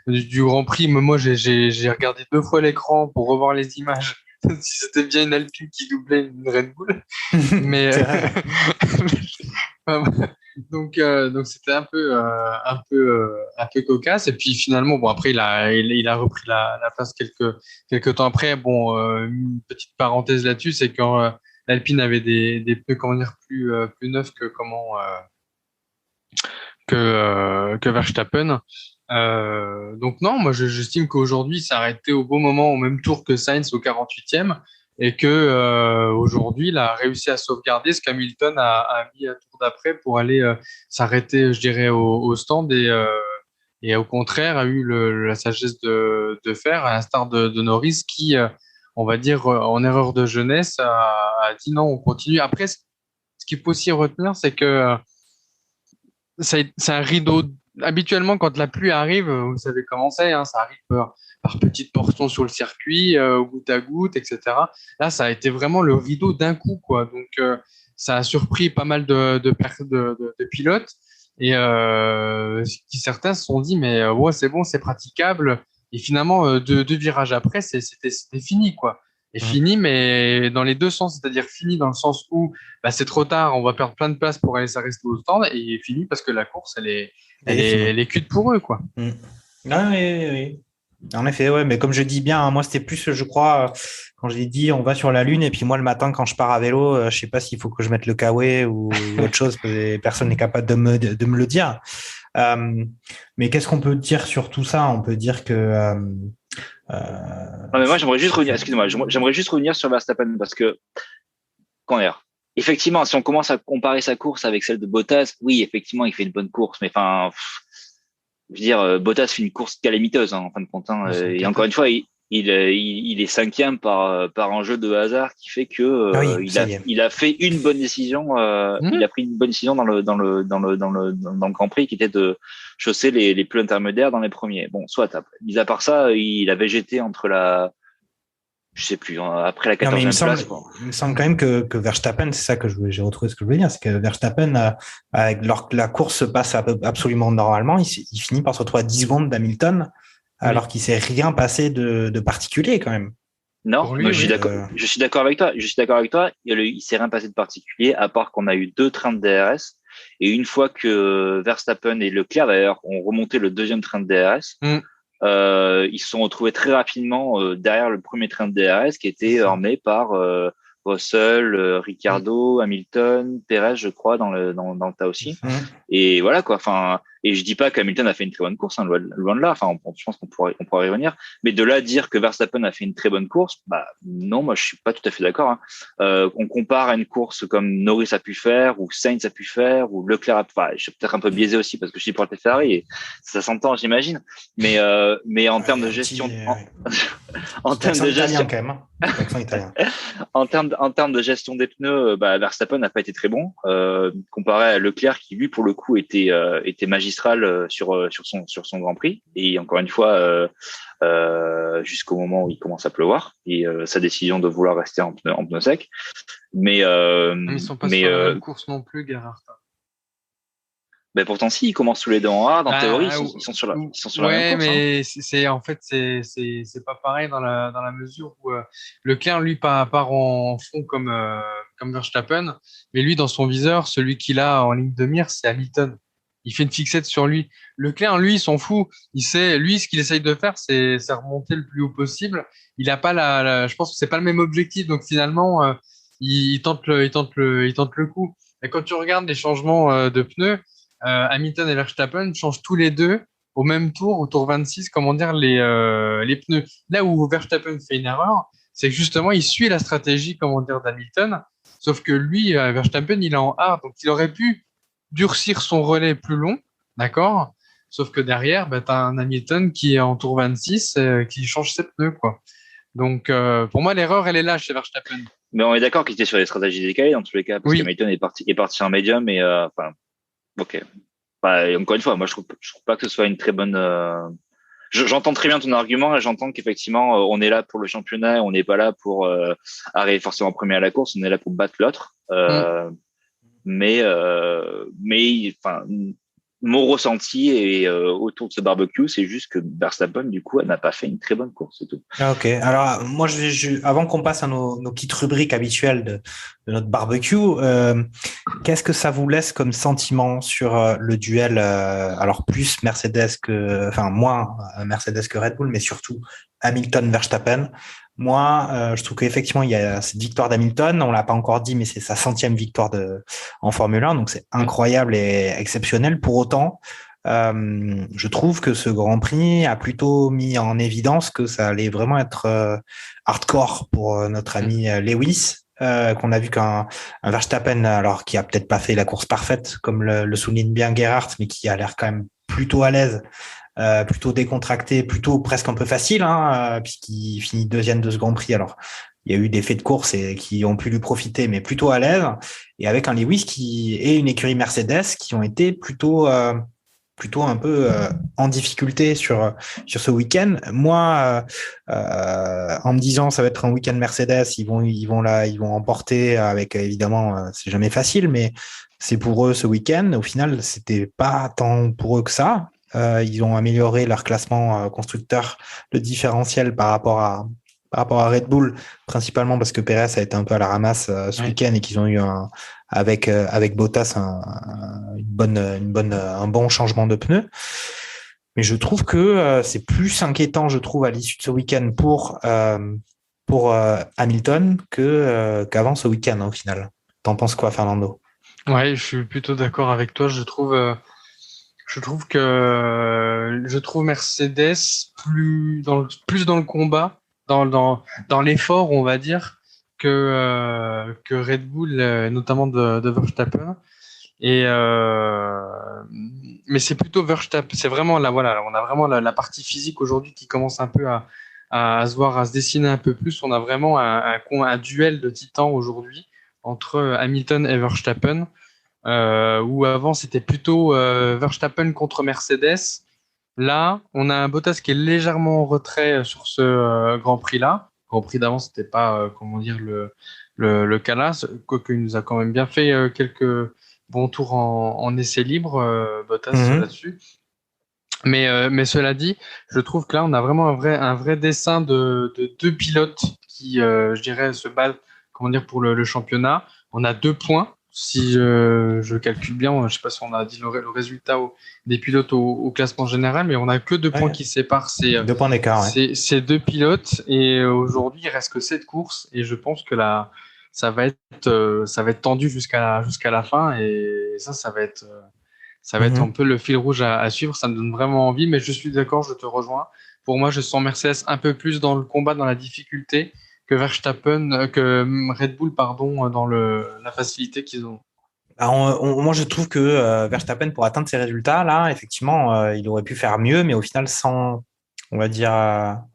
du Grand Prix, mais moi j'ai regardé 2 fois l'écran pour revoir les images si c'était bien une Alpine qui doublait une Red Bull. Mais donc c'était un peu cocasse. Et puis finalement, bon, après il a repris la place quelques temps après. Bon, une petite parenthèse là-dessus, c'est quand l'Alpine avait des pneus, comment dire, plus neufs que Verstappen. Donc non, moi j'estime qu'aujourd'hui ça a arrêté au bon moment, au même tour que Sainz au 48e, et que aujourd'hui il a réussi à sauvegarder ce qu'Hamilton a mis à tour d'après pour aller s'arrêter, je dirais, au stand, et au contraire a eu la sagesse de faire, à l'instar de Norris qui, on va dire, en erreur de jeunesse, a dit non, on continue. Après, ce qu'il faut aussi retenir, c'est que c'est un rideau. Habituellement, quand la pluie arrive, vous savez comment c'est, hein, ça arrive par petites portions sur le circuit, goutte à goutte, etc. Là, ça a été vraiment le rideau d'un coup, quoi. Donc, ça a surpris pas mal de pilotes, et certains se sont dit, mais ouais, c'est bon, c'est praticable. Et finalement, deux virages après, c'était fini, quoi. Et fini, mais dans les deux sens, c'est-à-dire fini dans le sens où c'est trop tard, on va perdre plein de place pour aller s'arrêter au stand, et fini parce que la course, elle est cuite pour eux, quoi. Ah, oui. En effet, ouais, mais comme je dis bien, moi c'était plus, je crois, quand j'ai dit on va sur la Lune, et puis moi le matin quand je pars à vélo, je sais pas s'il faut que je mette le kawaii ou autre chose, parce que personne n'est capable de me le dire. Mais qu'est-ce qu'on peut dire sur tout ça? On peut dire que non, mais moi j'aimerais juste revenir sur Verstappen, parce que effectivement, si on commence à comparer sa course avec celle de Bottas, oui, effectivement, il fait une bonne course, mais enfin, je veux dire, Bottas fait une course calamiteuse, hein, en fin de compte. Et encore une fois, il est 5e par un jeu de hasard qui fait que il a fait une bonne décision. Il a pris une bonne décision dans le Grand Prix, qui était de chausser les pneus intermédiaires dans les premiers. Bon, soit mis à part ça, il a végété entre je sais plus, après la 14e place. Il me semble quand même que Verstappen, c'est ça que j'ai retrouvé ce que je voulais dire, c'est que Verstappen, la course se passe absolument normalement, il finit par se retrouver à 10 secondes d'Hamilton, alors qu'il s'est rien passé de particulier quand même. Non, je suis d'accord avec toi. Il s'est rien passé de particulier, à part qu'on a eu 2 trains de DRS, et une fois que Verstappen et Leclerc d'ailleurs ont remonté le 2e train de DRS, ils se sont retrouvés très rapidement derrière le premier train de DRS, qui était emmené par Russell, Ricciardo, Hamilton, Perez, je crois, dans le tas aussi. Et voilà, quoi. Enfin, et je dis pas qu'Hamilton a fait une très bonne course, hein, loin de là. Enfin, je pense qu'on pourrait y revenir. Mais de là à dire que Verstappen a fait une très bonne course, non, moi je suis pas tout à fait d'accord. Hein. On compare à une course comme Norris a pu faire, ou Sainz a pu faire, ou Leclerc je suis peut-être un peu biaisé aussi parce que je suis pour le Ferrari, et ça s'entend, j'imagine. Mais en termes de gestion, en termes de gestion, quand même, hein. En termes de gestion des pneus, Verstappen n'a pas été très bon, comparé à Leclerc qui, lui, pour le coup, était magistral magistral sur son Grand Prix. Et encore une fois, jusqu'au moment où il commence à pleuvoir et sa décision de vouloir rester en pneu sec. Mais ils sont pas sur la même course non plus, Gerhard. Ben pourtant, si, ils commencent tous les deux en hard. En théorie, ils sont sur la même course. Ouais, mais c'est en fait, c'est pas pareil dans la mesure où Leclerc, lui, part en fond comme Verstappen, mais lui, dans son viseur, celui qu'il a en ligne de mire, c'est Hamilton. Il fait une fixette sur lui. Leclerc, lui, il s'en fout. Il sait, lui, ce qu'il essaye de faire, c'est remonter le plus haut possible. Il a pas je pense que c'est pas le même objectif. Donc finalement, il tente le coup. Et quand tu regardes les changements de pneus, Hamilton et Verstappen changent tous les deux au même tour, au tour 26, les pneus. Là où Verstappen fait une erreur, c'est que justement, il suit la stratégie, d'Hamilton. Sauf que lui, Verstappen, il est en hard. Donc, il aurait pu durcir son relais plus long, d'accord? Sauf que derrière, tu as un Hamilton qui est en tour 26, qui change ses pneus, quoi. Donc, pour moi, l'erreur, elle est là chez Verstappen. Mais on est d'accord qu'il était sur les stratégies décalées dans tous les cas, parce qu'Hamilton est parti en médium et ok. Encore une fois, moi je trouve pas que ce soit une très bonne. J'entends très bien ton argument et j'entends qu'effectivement on est là pour le championnat, on n'est pas là pour arriver forcément premier à la course, on est là pour battre l'autre. Mais mon ressenti et autour de ce barbecue, c'est juste que Verstappen, du coup, elle n'a pas fait une très bonne course, c'est tout. Ok. Alors, moi, avant qu'on passe à nos petites rubriques habituelles de notre barbecue, qu'est-ce que ça vous laisse comme sentiment sur le duel, alors plus moins Mercedes que Red Bull, mais surtout Hamilton-Verstappen. Moi, je trouve qu'effectivement, il y a cette victoire d'Hamilton. On l'a pas encore dit, mais c'est sa 100e victoire en Formule 1. Donc, c'est incroyable et exceptionnel. Pour autant, je trouve que ce Grand Prix a plutôt mis en évidence que ça allait vraiment être hardcore pour notre ami Lewis. Qu'on a vu qu'un Verstappen, alors qui a peut-être pas fait la course parfaite, comme le souligne bien Gerhard, mais qui a l'air quand même plutôt à l'aise. Plutôt décontracté, plutôt presque un peu facile, puisqu'il finit deuxième de ce Grand Prix. Alors, il y a eu des faits de course et qui ont pu lui profiter, mais plutôt à l'aise. Et avec un Lewis et une écurie Mercedes qui ont été plutôt un peu en difficulté sur ce week-end. Moi, en me disant ça va être un week-end Mercedes, ils vont emporter avec évidemment, c'est jamais facile, mais c'est pour eux ce week-end. Au final, c'était pas tant pour eux que ça. Ils ont amélioré leur classement constructeur, le différentiel par rapport à Red Bull, principalement parce que Perez a été un peu à la ramasse ce week-end et qu'ils ont eu avec Bottas un bon changement de pneus. Mais je trouve que c'est plus inquiétant, à l'issue de ce week-end pour Hamilton qu'avant ce week-end au final. T'en penses quoi, Fernando? Ouais, je suis plutôt d'accord avec toi. Je trouve Mercedes plus dans le combat, dans l'effort, on va dire, que Red Bull, notamment de Verstappen. Et mais c'est plutôt Verstappen. C'est vraiment là, voilà, on a vraiment la partie physique aujourd'hui qui commence un peu à se voir, à se dessiner un peu plus. On a vraiment un duel de titans aujourd'hui entre Hamilton et Verstappen. Où avant c'était plutôt Verstappen contre Mercedes. Là, on a un Bottas qui est légèrement en retrait sur ce Grand Prix-là. Grand Prix d'avant, c'était pas le cas là, quoique il nous a quand même bien fait quelques bons tours en essai libre, Bottas là-dessus. Mais cela dit, je trouve que là, on a vraiment un vrai dessin de deux pilotes qui, je dirais, se battent, pour le championnat. On a 2 points. Si je calcule bien, je ne sais pas si on a dit le résultat des pilotes au classement général, mais on n'a que 2 points qui séparent ces 2 points d'écart. Ces 2 pilotes. Et aujourd'hui, il reste que 7 courses. Et je pense que là, ça va être tendu jusqu'à la fin. Et ça va être un peu le fil rouge à suivre. Ça me donne vraiment envie. Mais je suis d'accord, je te rejoins. Pour moi, je sens Mercedes un peu plus dans le combat, dans la difficulté, que Red Bull, dans la facilité qu'ils ont. Moi, je trouve que Verstappen, pour atteindre ces résultats-là, effectivement, il aurait pu faire mieux, mais au final, on va dire,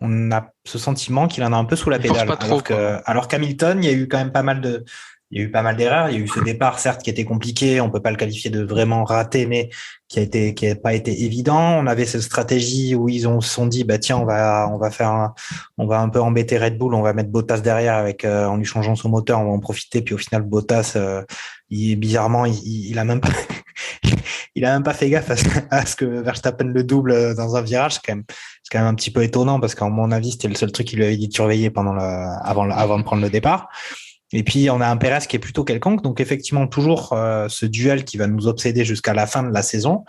on a ce sentiment qu'il en a un peu sous la pédale. Alors qu'Hamilton, il y a eu quand même pas mal il y a eu pas mal d'erreurs. Il y a eu ce départ, certes, qui était compliqué. On peut pas le qualifier de vraiment raté, mais qui a pas été évident. On avait cette stratégie où se sont dit, bah tiens, on va un peu embêter Red Bull. On va mettre Bottas derrière en lui changeant son moteur. On va en profiter. Puis au final, Bottas, bizarrement, il a même pas, il a même pas fait gaffe à ce que Verstappen le double dans un virage. C'est quand même un petit peu étonnant parce qu'à mon avis, c'était le seul truc qu'il lui avait dit de surveiller avant de prendre le départ. Et puis, on a un Pérez qui est plutôt quelconque. Donc, effectivement, toujours ce duel qui va nous obséder jusqu'à la fin de la saison.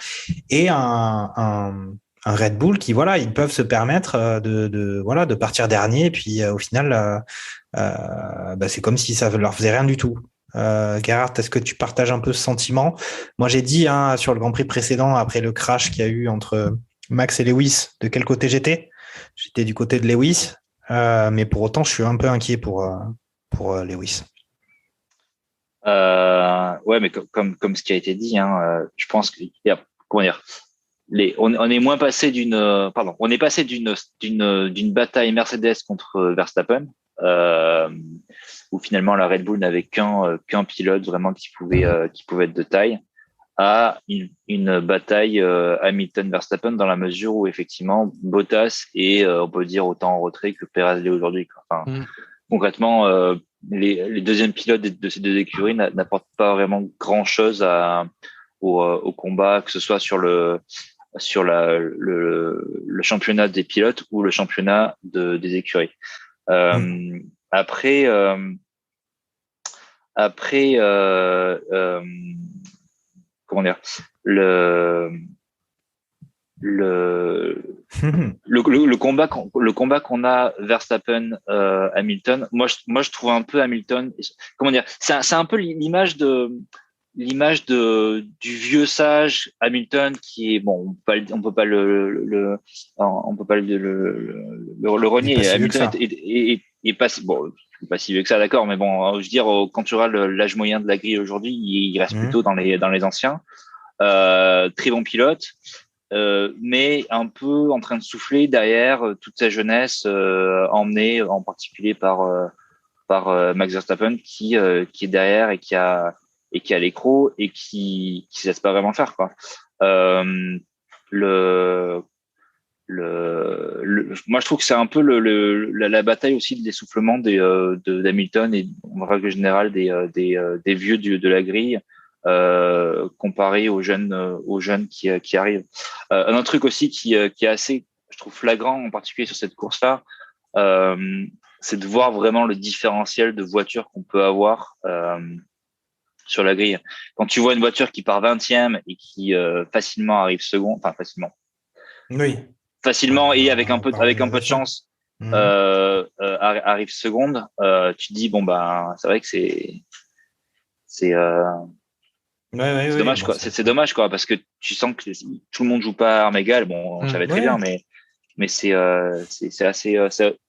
Et un Red Bull qui, voilà, ils peuvent se permettre de partir dernier. Et puis, au final, c'est comme si ça leur faisait rien du tout. Gerhard, est-ce que tu partages un peu ce sentiment? Moi, j'ai dit sur le Grand Prix précédent, après le crash qu'il y a eu entre Max et Lewis, de quel côté j'étais? J'étais du côté de Lewis. Mais pour autant, je suis un peu inquiet pour Lewis. Ouais, mais comme ce qui a été dit, je pense qu'il y a, comment dire, on est moins passé on est passé d'une bataille Mercedes contre Verstappen, où finalement la Red Bull n'avait qu'un pilote vraiment qui pouvait être de taille, à une bataille Hamilton-Verstappen, dans la mesure où effectivement Bottas est, on peut dire, autant en retrait que Perez l'est aujourd'hui. Enfin, concrètement, les deuxièmes pilotes de ces deux écuries n'apportent pas vraiment grand-chose au combat, que ce soit sur le championnat des pilotes ou le championnat des écuries. Après, comment dire, le combat qu'on a Verstappen Hamilton, moi je trouve un peu Hamilton, comment dire, c'est un peu l'image du vieux sage Hamilton qui est, bon, on peut pas le renier. Hamilton est pas si vieux que ça, d'accord, mais bon, je veux dire, quand tu auras l'âge moyen de la grille aujourd'hui, il reste plutôt dans les anciens. Très bon pilote, mais un peu en train de souffler derrière toute sa jeunesse, emmenée en particulier par Max Verstappen qui est derrière et qui a l'écro et qui se laisse pas vraiment faire, quoi. Moi je trouve que c'est un peu la bataille aussi de l'essoufflement d'Hamilton et en règle générale des vieux de la grille, comparé aux jeunes qui arrivent. Un autre truc aussi qui est assez, je trouve, flagrant, en particulier sur cette course-là, c'est de voir vraiment le différentiel de voitures qu'on peut avoir sur la grille. Quand tu vois une voiture qui part 20e et qui facilement arrive second, enfin facilement. Oui. Facilement et avec un peu de chance, arrive seconde, tu te dis bon bah c'est vrai que c'est dommage, quoi. C'est dommage, quoi, parce que tu sens que tout le monde joue pas à armes égales. Bon, on savait très bien, mais c'est assez,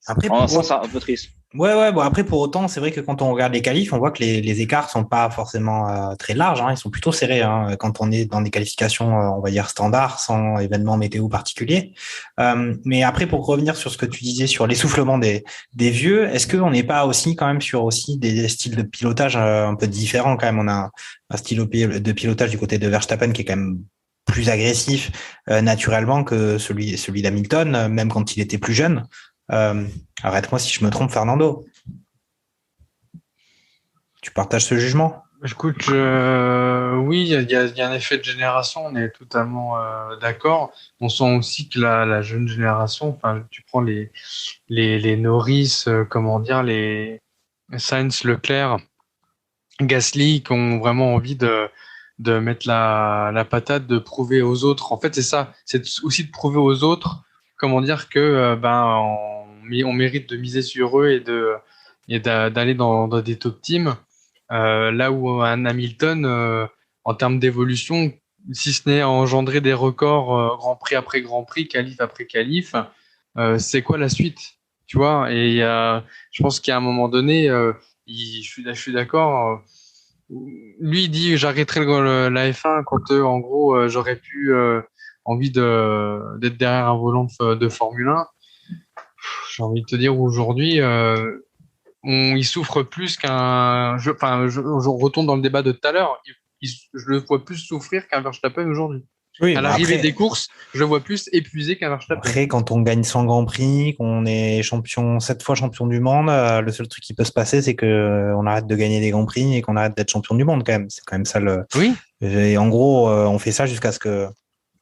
après, en un sens un peu triste. Ouais, bon, après, pour autant, c'est vrai que quand on regarde les qualifs, on voit que les écarts sont pas forcément très larges, ils sont plutôt serrés, quand on est dans des qualifications, on va dire standards, sans événement météo particulier. Mais après, pour revenir sur ce que tu disais sur l'essoufflement des vieux, est-ce qu'on n'est pas aussi quand même sur aussi des styles de pilotage un peu différents quand même? On a un style de pilotage du côté de Verstappen qui est quand même plus agressif naturellement que celui d'Hamilton, même quand il était plus jeune. Arrête-moi si je me trompe, Fernando. Tu partages ce jugement? Écoute, oui, il y a un effet de génération, on est totalement d'accord. On sent aussi que la jeune génération, enfin, tu prends les Norris, comment dire, les Sainz, Leclerc, Gasly, qui ont vraiment envie de mettre la patate, de prouver aux autres. En fait, c'est ça, c'est aussi de prouver aux autres, comment dire, que on mérite de miser sur eux et d'aller dans des top teams. Là où un Hamilton, en termes d'évolution, si ce n'est à engendrer des records Grand Prix après Grand Prix, qualif après qualif, c'est quoi la suite, tu vois? Et je pense qu'à un moment donné, je suis d'accord. Lui, il dit j'arrêterai la F1 quand en gros j'aurais pu envie d'être derrière un volant de Formule 1. J'ai envie de te dire aujourd'hui, il souffre plus je retourne dans le débat de tout à l'heure. Je le vois plus souffrir qu'un Verstappen aujourd'hui. Oui, à l'arrivée des courses, je le vois plus épuisé qu'un Verstappen. Après, quand on gagne 100 Grands Prix, qu'on est 7 fois champion du monde, le seul truc qui peut se passer, c'est qu'on arrête de gagner des Grands Prix et qu'on arrête d'être champion du monde quand même. C'est quand même ça le. Oui. Et en gros, on fait ça jusqu'à ce que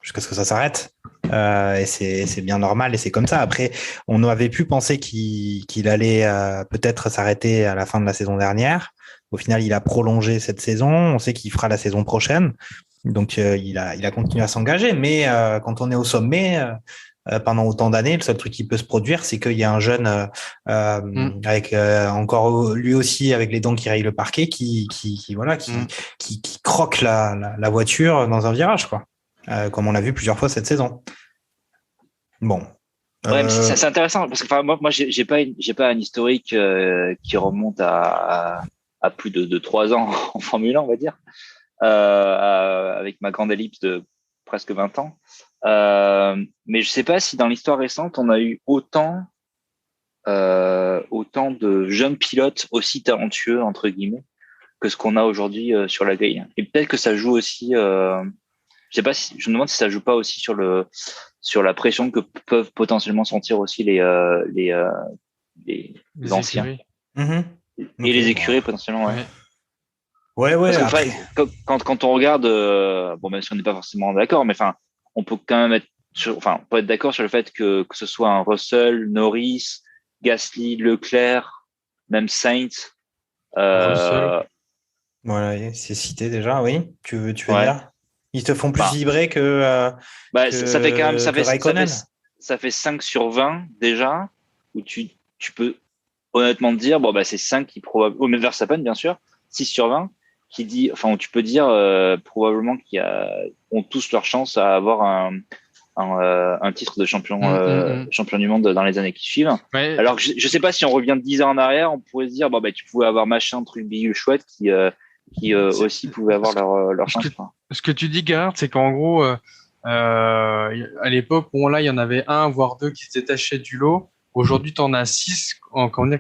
ça s'arrête. Et c'est bien normal et c'est comme ça. Après, on avait pu penser qu'il allait peut-être s'arrêter à la fin de la saison dernière. Au final, il a prolongé cette saison. On sait qu'il fera la saison prochaine. Donc, il a continué à s'engager. Mais quand on est au sommet, pendant autant d'années, le seul truc qui peut se produire, c'est qu'il y a un jeune avec encore lui aussi avec les dents qui rayent le parquet, qui croque la voiture dans un virage, quoi. Comme on l'a vu plusieurs fois cette saison. Bon. Ouais, mais c'est intéressant parce que moi j'ai pas un historique qui remonte à plus de 3 ans en Formule 1, on va dire, avec ma grande ellipse de presque 20 ans. Mais je sais pas si dans l'histoire récente on a eu autant de jeunes pilotes aussi talentueux entre guillemets que ce qu'on a aujourd'hui sur la grille. Et peut-être que ça joue aussi. Je sais pas je me demande si ça joue pas aussi sur la pression que peuvent potentiellement sentir aussi les anciens et les écuries potentiellement. Ouais. Parce que, quand on regarde, même si on n'est pas forcément d'accord, mais enfin, on peut quand même être d'accord sur le fait que ce soit un Russell, Norris, Gasly, Leclerc, même Sainz. Voilà, c'est cité déjà, oui. Tu veux dire? Ils te font plus vibrer que ça fait quand même ça fait 5 sur 20 déjà où tu peux honnêtement te dire c'est 5 qui probablement au même Verstappen bien sûr 6 sur 20 qui dit où tu peux dire probablement ont tous leur chance à avoir un titre de champion champion du monde dans les années qui suivent. Alors que je sais pas si on revient 10 ans en arrière, on pourrait se dire tu pouvais avoir machin truc bidule chouette qui aussi pouvaient avoir leur chance. Ce que tu dis, Gerhard, c'est qu'en gros, à l'époque, là, il y en avait 1, voire 2 qui se détachaient du lot. Aujourd'hui, tu en as 6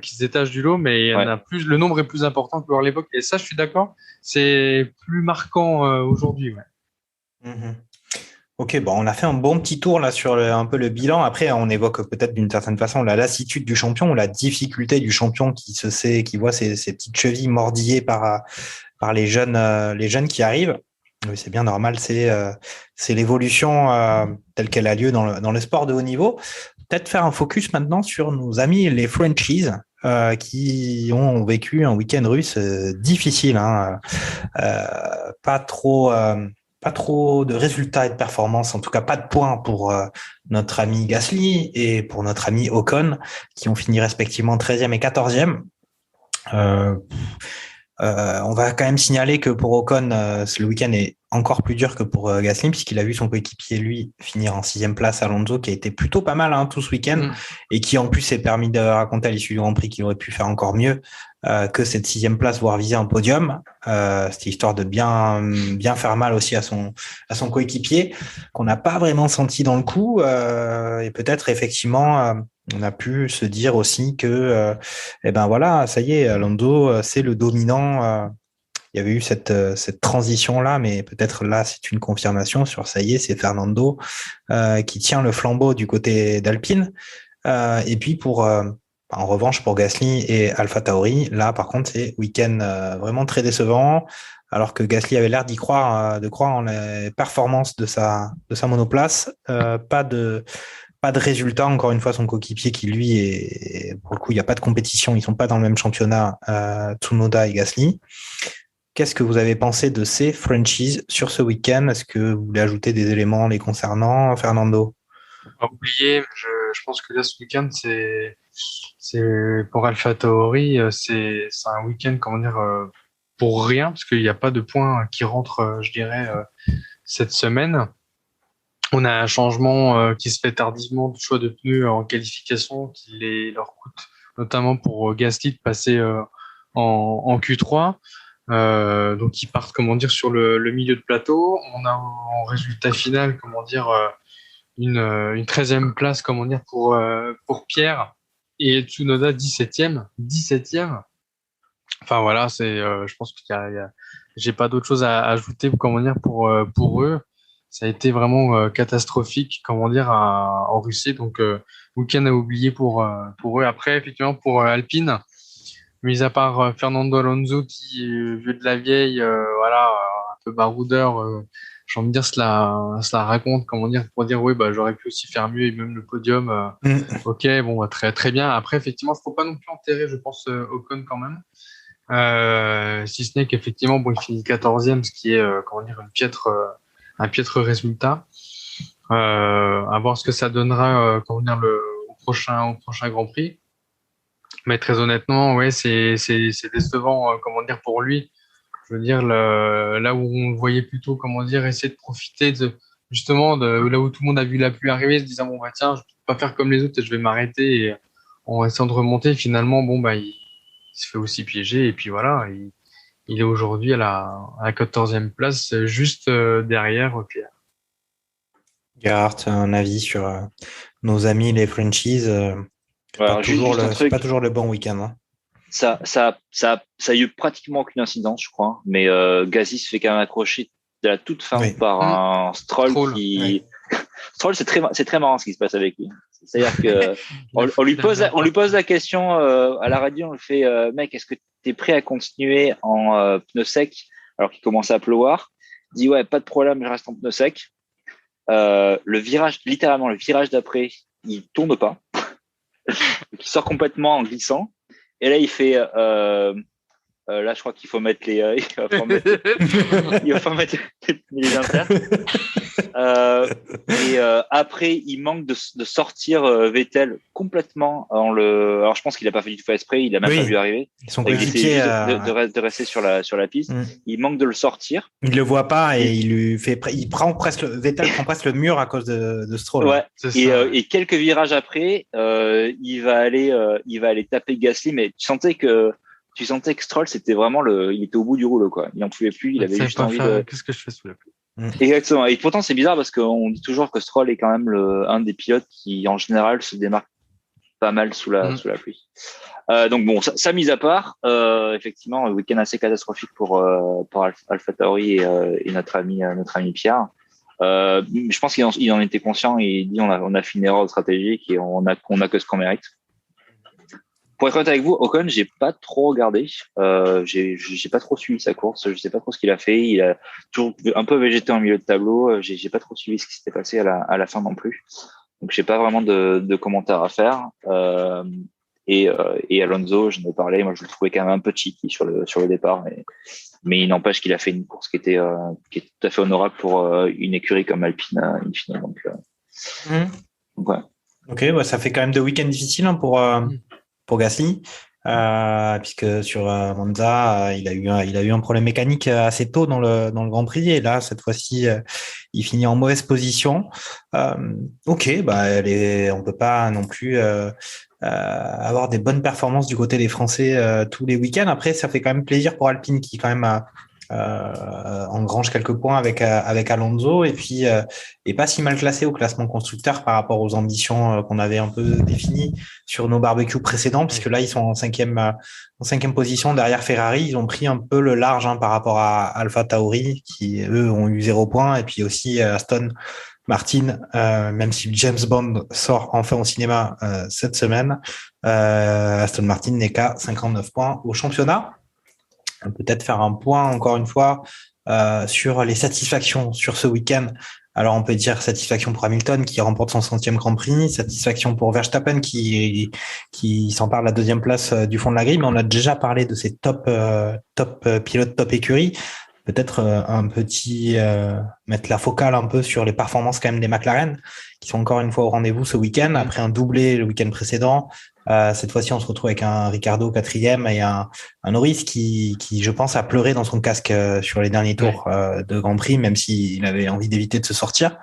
qui se détachent du lot, mais il y en a plus. Le nombre est plus important que à l'époque. Et ça, je suis d'accord, c'est plus marquant aujourd'hui. Ouais. Mm-hmm. Ok, on a fait un bon petit tour là sur un peu le bilan. Après, on évoque peut-être d'une certaine façon la lassitude du champion ou la difficulté du champion qui voit ses petites chevilles mordillées par les jeunes qui arrivent. Oui, c'est bien normal, c'est l'évolution telle qu'elle a lieu dans le sport de haut niveau. Peut-être faire un focus maintenant sur nos amis les Frenchies qui ont vécu un week-end russe difficile. Pas trop de résultats et de performances, en tout cas pas de points pour notre ami Gasly et pour notre ami Ocon qui ont fini respectivement 13e et 14e. On va quand même signaler que pour Ocon, le week-end est encore plus dur que pour Gasly, puisqu'il a vu son coéquipier, lui, finir en 6e place, Alonso, qui a été plutôt pas mal tout ce week-end, et qui en plus s'est permis de raconter à l'issue du Grand Prix qu'il aurait pu faire encore mieux que cette 6e place, voire viser un podium. C'était histoire de bien faire mal aussi à son coéquipier, qu'on n'a pas vraiment senti dans le coup, et peut-être effectivement... on a pu se dire aussi que, ça y est, Alonso, c'est le dominant. Il y avait eu cette transition-là, mais peut-être là, c'est une confirmation sur ça y est, c'est Fernando qui tient le flambeau du côté d'Alpine. Et puis en revanche, pour Gasly et AlphaTauri, là, par contre, c'est week-end vraiment très décevant. Alors que Gasly avait l'air de croire en les performances de sa monoplace. Pas de résultat, encore une fois, son coéquipier qui, lui, pour le coup, il n'y a pas de compétition, ils sont pas dans le même championnat, Tsunoda et Gasly. Qu'est-ce que vous avez pensé de ces Frenchies sur ce week-end? Est-ce que vous voulez ajouter des éléments les concernant, Fernando? Pas oublier, je pense que là, ce week-end, c'est pour AlphaTauri, c'est un week-end, pour rien, parce qu'il n'y a pas de points qui rentrent, je dirais, cette semaine. On a un changement qui se fait tardivement de choix de pneus en qualification qui leur coûte, notamment pour Gasly, de passer en Q3. Donc ils partent sur le milieu de plateau. On a en résultat final une 13e place pour Pierre et Tsunoda 17e. Enfin voilà, je pense qu'il y a j'ai pas d'autre chose à ajouter, comment dire, pour eux. Ça a été vraiment catastrophique, comment dire, en Russie. Donc week-end à oublier pour eux. Après, effectivement, pour Alpine, mis à part Fernando Alonso qui, vieux de la vieille, voilà, un peu baroudeur, j'ai envie de dire, cela raconte, comment dire, pour dire oui, bah j'aurais pu aussi faire mieux et même le podium. Ok, bon, très très bien. Après, effectivement, il faut pas non plus enterrer, je pense, Ocon quand même. Si ce n'est qu'effectivement, bon, il finit 14e, ce qui est, comment dire, un piètre résultat. À voir ce que ça donnera, comment dire, au prochain Grand Prix. Mais très honnêtement, ouais, c'est décevant, comment dire, pour lui. Je veux dire, là où on le voyait plutôt, comment dire, essayer de profiter justement de là où tout le monde a vu la pluie arriver, se disant, bon, bah, tiens, je peux pas faire comme les autres et je vais m'arrêter et en essayant de remonter. Finalement, bon, bah, il se fait aussi piéger et puis voilà, il est aujourd'hui à la 14e place, juste derrière Pierre. Gerhard, un avis sur nos amis les Frenchies. C'est pas toujours le bon week-end. Hein. Ça a eu pratiquement aucune incidence, je crois. Mais Gasly se fait quand même accrocher de la toute fin par un Stroll qui. Oui. Stroll, c'est très marrant ce qui se passe avec lui. C'est-à-dire que on lui pose la question à la radio, on lui fait mec, est-ce que tu es prêt à continuer en pneu sec alors qu'il commence à pleuvoir? Il dit ouais, pas de problème, je reste en pneu sec. Littéralement le virage d'après, il tourne pas. Il sort complètement en glissant. Et là, il fait là, je crois qu'il faut mettre il va pas mettre les inters. Après, il manque de sortir Vettel complètement alors, je pense qu'il a pas fait du tout exprès, il a même pas vu arriver. Il essaie de rester sur la piste. Il manque de le sortir. Il le voit pas et Vettel prend presque le mur à cause de Stroll. Ouais. Et quelques virages après, il va aller taper Gasly, mais tu sentais que Stroll, c'était vraiment il était au bout du rouleau, quoi. Il en pouvait plus, il avait juste envie de. Qu'est-ce que je fais sous la pluie? Exactement. Et pourtant, c'est bizarre parce qu'on dit toujours que Stroll est quand même un des pilotes qui, en général, se démarque pas mal sous la pluie. Donc bon, ça mise à part, effectivement, un week-end assez catastrophique pour AlphaTauri et notre ami Pierre. Je pense qu'il en était conscient et il dit on a fait une erreur stratégique et on a que ce qu'on mérite. Pour être honnête avec vous, Ocon, j'ai pas trop regardé. J'ai pas trop suivi sa course. Je sais pas trop ce qu'il a fait. Il a toujours un peu végété en milieu de tableau. J'ai pas trop suivi ce qui s'était passé à la fin non plus. Donc j'ai pas vraiment de commentaires à faire. Et Alonso, je en ai parlé. Moi, je le trouvais quand même un peu cheeky sur le départ, mais il n'empêche qu'il a fait une course qui est tout à fait honorable pour une écurie comme Alpine in fine. Donc ouais. Ok, bah, ça fait quand même 2 week-ends difficiles pour Gasly, puisque sur Monza, il a eu un problème mécanique assez tôt dans le Grand Prix, et là cette fois-ci, il finit en mauvaise position. Ok, bah on peut pas non plus avoir des bonnes performances du côté des Français tous les week-ends. Après, ça fait quand même plaisir pour Alpine qui quand même engrange quelques points avec Alonso et puis est pas si mal classé au classement constructeur par rapport aux ambitions qu'on avait un peu définies sur nos barbecues précédents, puisque là ils sont en cinquième position derrière Ferrari. Ils ont pris un peu le large par rapport à AlphaTauri qui eux ont eu 0 points, et puis aussi Aston Martin, même si James Bond sort enfin au cinéma cette semaine, Aston Martin n'est qu'à 59 points au championnat. Peut-être faire un point encore une fois sur les satisfactions sur ce week-end. Alors on peut dire satisfaction pour Hamilton qui remporte son 100e Grand Prix, satisfaction pour Verstappen qui s'empare de la 2e place du fond de la grille, mais on a déjà parlé de ces top pilotes, top écuries. Peut-être un petit mettre la focale un peu sur les performances quand même des McLaren qui sont encore une fois au rendez-vous ce week-end après un doublé le week-end précédent. Cette fois-ci, on se retrouve avec un Ricciardo 4e et un Norris qui, je pense, a pleuré dans son casque sur les derniers tours de Grand Prix, même s'il avait envie d'éviter de se sortir.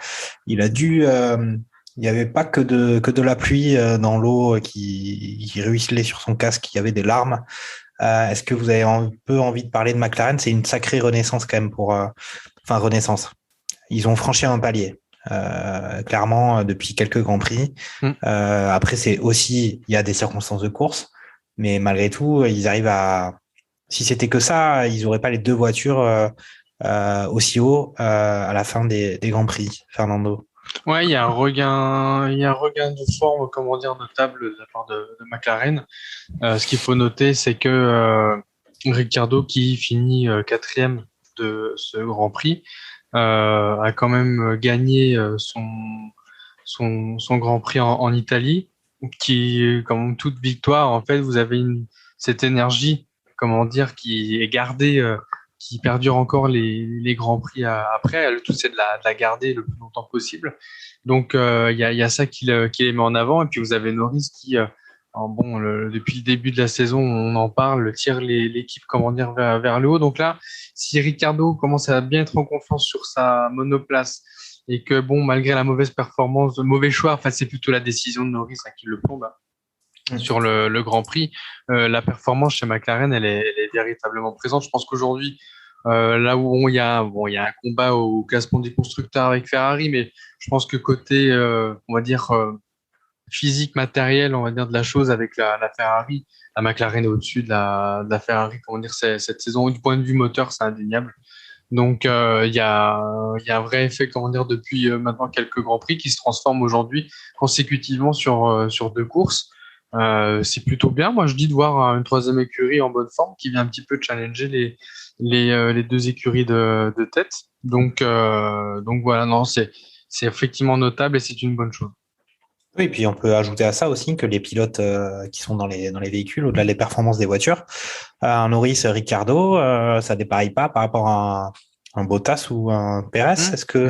Il a dû, il n'y avait pas que de la pluie dans l'eau qui ruisselait sur son casque, il y avait des larmes. Est-ce que vous avez un peu envie de parler de McLaren? C'est une sacrée renaissance quand même renaissance. Ils ont franchi un palier. clairement depuis quelques Grands Prix. Après, il y a des circonstances de course, mais malgré tout, ils arrivent à. Si c'était que ça, ils n'auraient pas les deux voitures aussi haut à la fin des Grands Prix, Fernando. Ouais, il y a un regain de forme, comment dire, notable de la part de McLaren. Ce qu'il faut noter, c'est que Ricciardo, qui finit quatrième de ce Grand Prix, a quand même gagné son Grand Prix en Italie, qui, comme toute victoire, en fait, vous avez cette énergie, comment dire, qui est gardée, qui perdure encore les Grands Prix après. Le tout, c'est de la garder le plus longtemps possible. Donc, il y a ça qui les met en avant. Et puis, vous avez Norris qui, depuis le début de la saison, on en parle, tire l'équipe, comment dire, vers le haut. Donc là, si Ricciardo commence à bien être en confiance sur sa monoplace et que, malgré la mauvaise performance, le mauvais choix, enfin, c'est plutôt la décision de Norris qui le plombe sur le Grand Prix, la performance chez McLaren, elle est véritablement présente. Je pense qu'aujourd'hui, là où il y a un combat au classement des constructeurs avec Ferrari, mais je pense que côté, on va dire, physique, matériel, on va dire, de la chose avec la Ferrari, la McLaren est au-dessus de la Ferrari, comment dire, cette saison. Du point de vue moteur, c'est indéniable. Donc, il y a un vrai effet, comment dire, depuis maintenant quelques Grands Prix qui se transforment aujourd'hui consécutivement sur deux courses. C'est plutôt bien. Moi, je dis de voir une troisième écurie en bonne forme qui vient un petit peu challenger les deux écuries de tête. Donc voilà, non, c'est effectivement notable et c'est une bonne chose. Oui, puis on peut ajouter à ça aussi que les pilotes qui sont dans les véhicules, au-delà des performances des voitures, un Norris, Ricciardo, ça dépareille pas par rapport à un Bottas ou un Perez. Est-ce que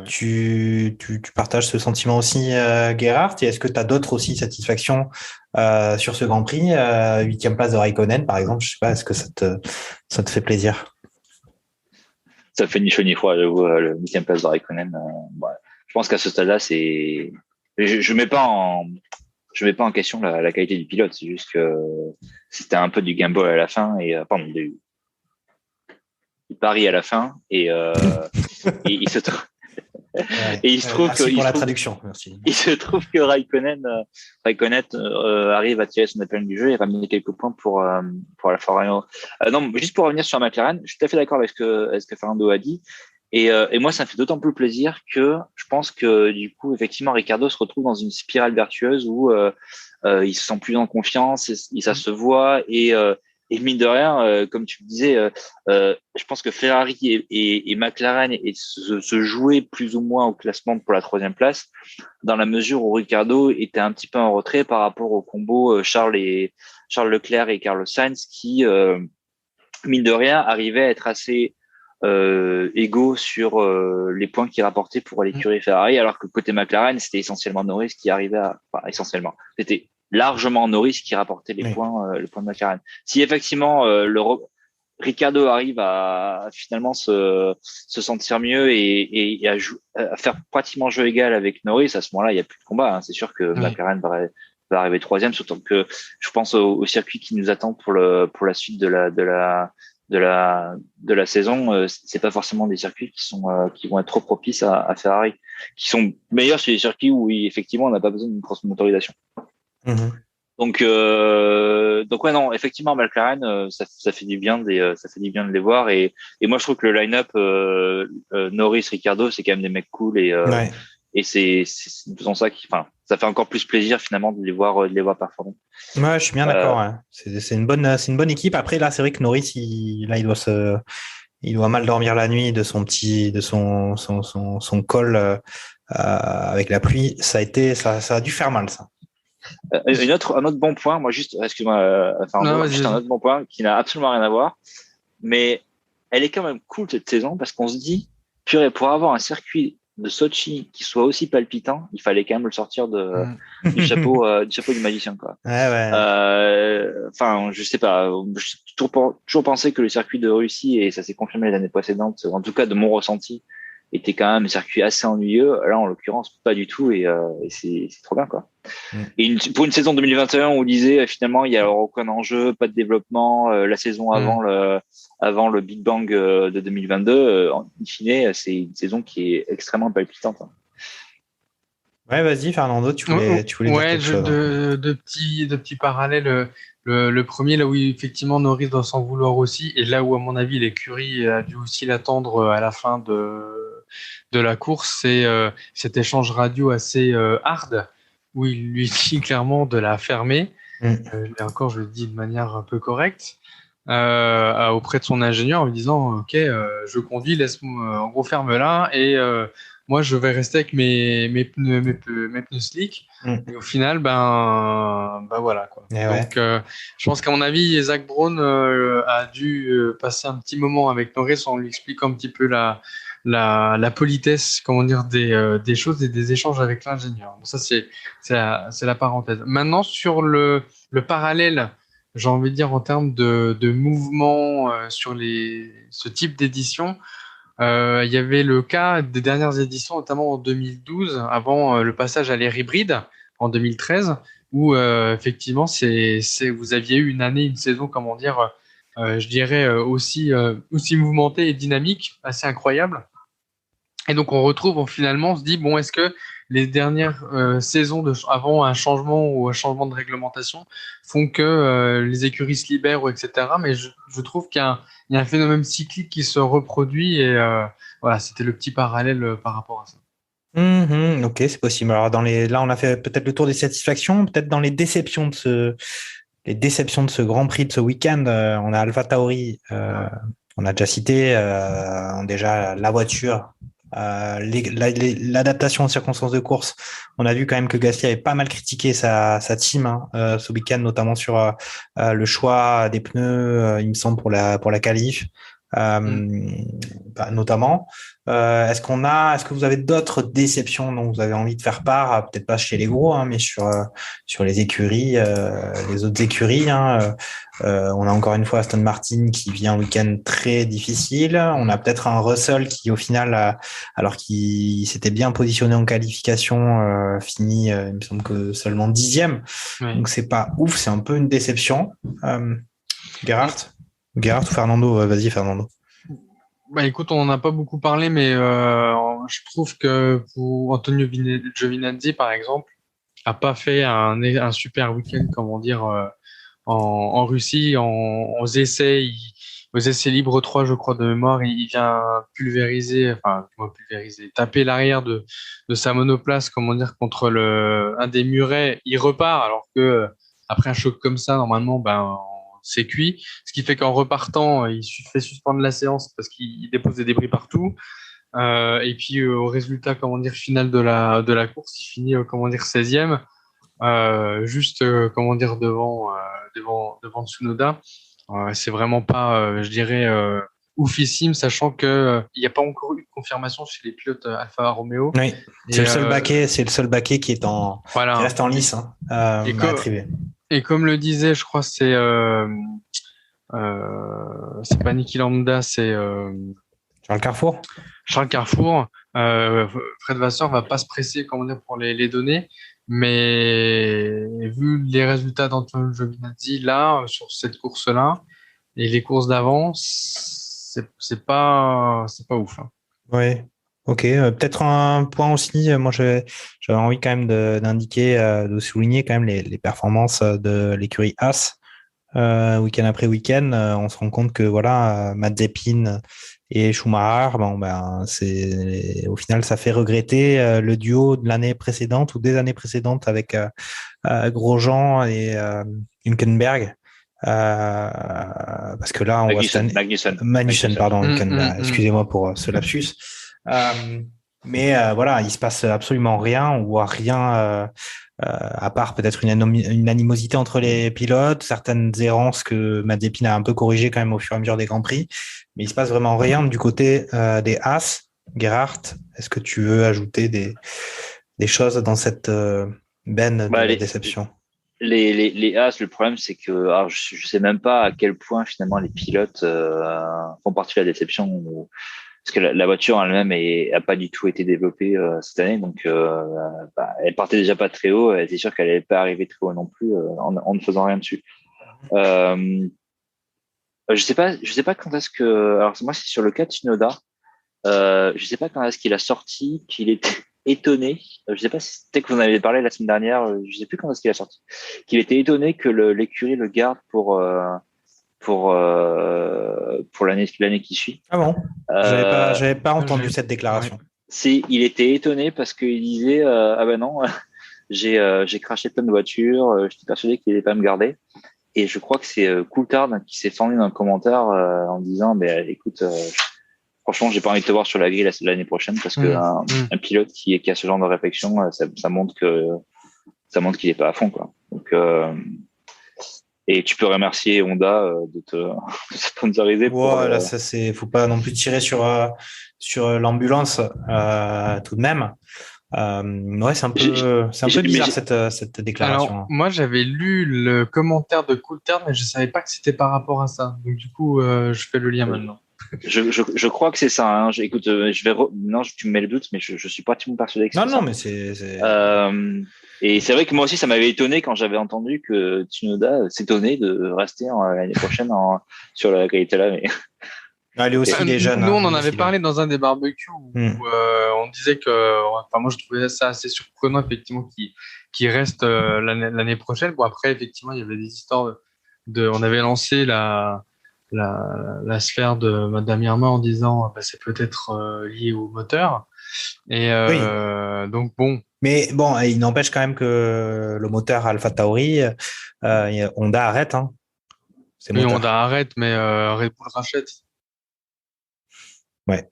tu partages ce sentiment aussi, Gerhard, et est-ce que tu as d'autres aussi satisfactions sur ce Grand Prix, 8e place de Raikkonen par exemple, je sais pas, est-ce que ça te fait plaisir? Ça fait ni chaud ni froid, le 8e place de Raikkonen. Je pense qu'à ce stade-là, c'est je mets pas en question la qualité du pilote, c'est juste que c'était un peu du gamble à la fin et du pari à la fin et il se trouve et il se trouve merci que pour la traduction. Merci. Il se trouve que Raikkonen arrive à tirer son épingle du jeu et ramener quelques points pour la Ferrari. Non, juste pour revenir sur McLaren, je suis tout à fait d'accord avec ce que Fernando a dit. Et moi, ça me fait d'autant plus plaisir que je pense que du coup, effectivement, Ricciardo se retrouve dans une spirale vertueuse où il se sent plus en confiance, et ça se voit et mine de rien, comme tu le disais, je pense que Ferrari et McLaren se jouaient plus ou moins au classement pour la 3e place, dans la mesure où Ricciardo était un petit peu en retrait par rapport au combo Charles Leclerc et Carlos Sainz qui, mine de rien, arrivaient à être assez égaux sur les points qu'ils rapportaient pour l'écurie Ferrari, alors que côté McLaren, c'était essentiellement Norris qui arrivait c'était largement Norris qui rapportait les points de McLaren. Si effectivement Ricciardo arrive à finalement se sentir mieux et à faire pratiquement jeu égal avec Norris, à ce moment-là, il n'y a plus de combat. Hein. C'est sûr que McLaren va arriver 3e, surtout que je pense au circuit qui nous attend pour la suite de la saison. C'est pas forcément des circuits qui vont être trop propices à Ferrari, qui sont meilleurs sur les circuits où effectivement on n'a pas besoin d'une grosse motorisation. Donc ouais, non, effectivement McLaren, ça fait du bien de les voir et moi je trouve que le line-up Norris, Ricciardo, c'est quand même des mecs cool et c'est faisant ça ça fait encore plus plaisir finalement de les voir performer. Ouais, je suis bien d'accord. Ouais. C'est une bonne équipe. Après là, c'est vrai que Norris, il doit mal dormir la nuit de son col avec la pluie. Ça a dû faire mal, ça. Un autre bon point, moi juste, excuse-moi, juste un autre bon point qui n'a absolument rien à voir, mais elle est quand même cool cette saison parce qu'on se dit, purée, pour avoir un circuit de Sochi qui soit aussi palpitant, il fallait quand même le sortir du chapeau du magicien, quoi. Je sais pas, j'ai toujours pensé que le circuit de Russie, et ça s'est confirmé l'année précédente, en tout cas de mon ressenti, était quand même un circuit assez ennuyeux. Là, en l'occurrence, pas du tout, et c'est trop bien, quoi. Et pour une saison 2021, on disait finalement il y a aucun enjeu, pas de développement, la saison avant le Big Bang de 2022, in fine, c'est une saison qui est extrêmement palpitante. Ouais, vas-y, Fernando, tu voulais dire quelque chose. De petits parallèles. Le premier, là où effectivement Norris doit s'en vouloir aussi, et là où, à mon avis, l'écurie a dû aussi l'attendre à la fin de la course, c'est cet échange radio assez hard, où il lui dit clairement de la fermer. Et encore, je le dis de manière un peu correcte, auprès de son ingénieur en lui disant ok, je conduis, laisse-moi, en gros, ferme-la, et moi je vais rester avec mes pneus slick. Et au final, ben voilà quoi. Et Donc, je pense qu'à mon avis, Zach Brown a dû passer un petit moment avec Norris en lui expliquant un petit peu la politesse, comment dire, des choses et des échanges avec l'ingénieur. Donc ça, c'est la parenthèse. Maintenant, sur le parallèle, j'ai envie de dire, en termes de mouvement sur ce type d'édition, il y avait le cas des dernières éditions, notamment en 2012, avant le passage à l'ère hybride en 2013, où effectivement, vous aviez eu une saison, comment dire, je dirais aussi mouvementée et dynamique, assez incroyable. Et donc, finalement, on se dit, bon, est-ce que les dernières saisons avant un changement ou un changement de réglementation font que les écuries se libèrent, etc. Mais je trouve qu'il y a un phénomène cyclique qui se reproduit, et voilà, c'était le petit parallèle par rapport à ça. Ok, c'est possible. Alors là, on a fait peut-être le tour des satisfactions, peut-être dans les déceptions de ce Grand Prix de ce week-end. On a AlphaTauri, on a déjà cité déjà la voiture. L'adaptation aux circonstances de course, on a vu quand même que Gasly avait pas mal critiqué sa team ce week-end, notamment sur le choix des pneus, il me semble, pour la qualif, notamment. Est-ce que vous avez d'autres déceptions dont vous avez envie de faire part, peut-être pas chez les gros, mais sur les écuries, les autres écuries, on a encore une fois Aston Martin qui vit un week-end très difficile. On a peut-être un Russell qui, au final, alors qu'il s'était bien positionné en qualification, finit, il me semble que seulement 10e. Oui. Donc c'est pas ouf, c'est un peu une déception. Gerhardt ou Fernando? Vas-y, Fernando. Bah écoute, on n'en a pas beaucoup parlé, mais je trouve que pour Antonio Giovinazzi, par exemple, a pas fait un super week-end, comment dire, en Russie, aux essais libres 3, je crois, de mémoire. Il vient taper l'arrière de sa monoplace, comment dire, contre un des murets. Il repart, alors que après un choc comme ça, normalement, c'est cuit. Ce qui fait qu'en repartant, il fait suspendre la séance parce qu'il dépose des débris partout. Et puis au résultat, comment dire, final de la course, il finit 16e, juste comment dire, devant Tsunoda. C'est vraiment pas, je dirais, oufissime, sachant que il n'y a pas encore eu de confirmation chez les pilotes Alfa Romeo. Oui, c'est le seul baquet qui reste en lice. Et comme le disait, je crois, c'est pas Niki Lambda, c'est Charles Carrefour. Fred Vasseur va pas se presser, comment dire, pour les données, mais vu les résultats d'Antonio Giovinazzi là sur cette course-là et les courses d'avant, c'est pas ouf. Oui. Ok, peut-être un point aussi, moi j'avais envie quand même d'indiquer, de souligner quand même les performances de l'écurie Haas, week-end après week-end. On se rend compte que voilà, Mazepin et Schumacher, au final ça fait regretter le duo de l'année précédente ou des années précédentes avec Grosjean et Hülkenberg. Parce que là, Magnussen, pardon, excusez-moi pour ce lapsus. Mais voilà, il se passe absolument rien. On voit rien à part peut-être une animosité entre les pilotes, certaines errances que Mazepin a un peu corrigées quand même au fur et à mesure des Grands Prix. Mais il se passe vraiment rien du côté des Haas. Gerhardt, est-ce que tu veux ajouter des choses dans cette benne de déception? Les Haas, le problème, c'est que je sais même pas à quel point finalement les pilotes font partie de la déception, parce que la voiture en elle-même a pas du tout été développée cette année, donc elle partait déjà pas très haut. Elle était sûre qu'elle allait pas arriver très haut non plus en ne faisant rien dessus. Je sais pas quand est-ce que. Alors moi, c'est sur le cas de Tsunoda. Je sais pas quand est-ce qu'il a sorti qu'il était étonné, je sais pas si c'était que vous en avez parlé la semaine dernière, je sais plus quand est-ce qu'il a sorti, qu'il était étonné que l'écurie le garde pour l'année qui suit. Ah bon? J'avais pas entendu cette déclaration. Ouais. Il était étonné parce qu'il disait ah ben non, j'ai craché plein de voitures, j'étais persuadé qu'il allait pas me garder. Et je crois que c'est Coulthard qui s'est fendu dans le commentaire en disant écoute, franchement, j'ai pas envie de te voir sur la grille l'année prochaine parce que un pilote qui a ce genre de réflexion, ça montre qu'il est pas à fond, quoi. Donc et tu peux remercier Honda de te sponsoriser. Là, ça faut pas non plus tirer sur l'ambulance tout de même. Ouais, c'est un peu bizarre cette déclaration. Alors, moi, j'avais lu le commentaire de Coulthard, mais je savais pas que c'était par rapport à ça. Donc, du coup, je fais le lien maintenant. Je crois que c'est ça. Hein. Écoute, non, tu me mets le doute, mais je suis pas tout persuadé que c'est ça. Non, mais c'est. Et c'est vrai que moi aussi, ça m'avait étonné quand j'avais entendu que Tsunoda s'étonnait de rester l'année prochaine sur la qualité là. Mais il est aussi les jeunes. Nous, on en avait parlé dans un des barbecues où on disait que, moi, je trouvais ça assez surprenant, effectivement, qu'il reste l'année prochaine. Bon, après, effectivement, il y avait des histoires on avait lancé la sphère de Madame Irma en disant c'est peut-être lié au moteur. Et donc, bon. Mais bon, il n'empêche quand même que le moteur Alpha Tauri, Honda arrête. Hein. Oui, Honda arrête, mais Red Bull rachète. Ouais.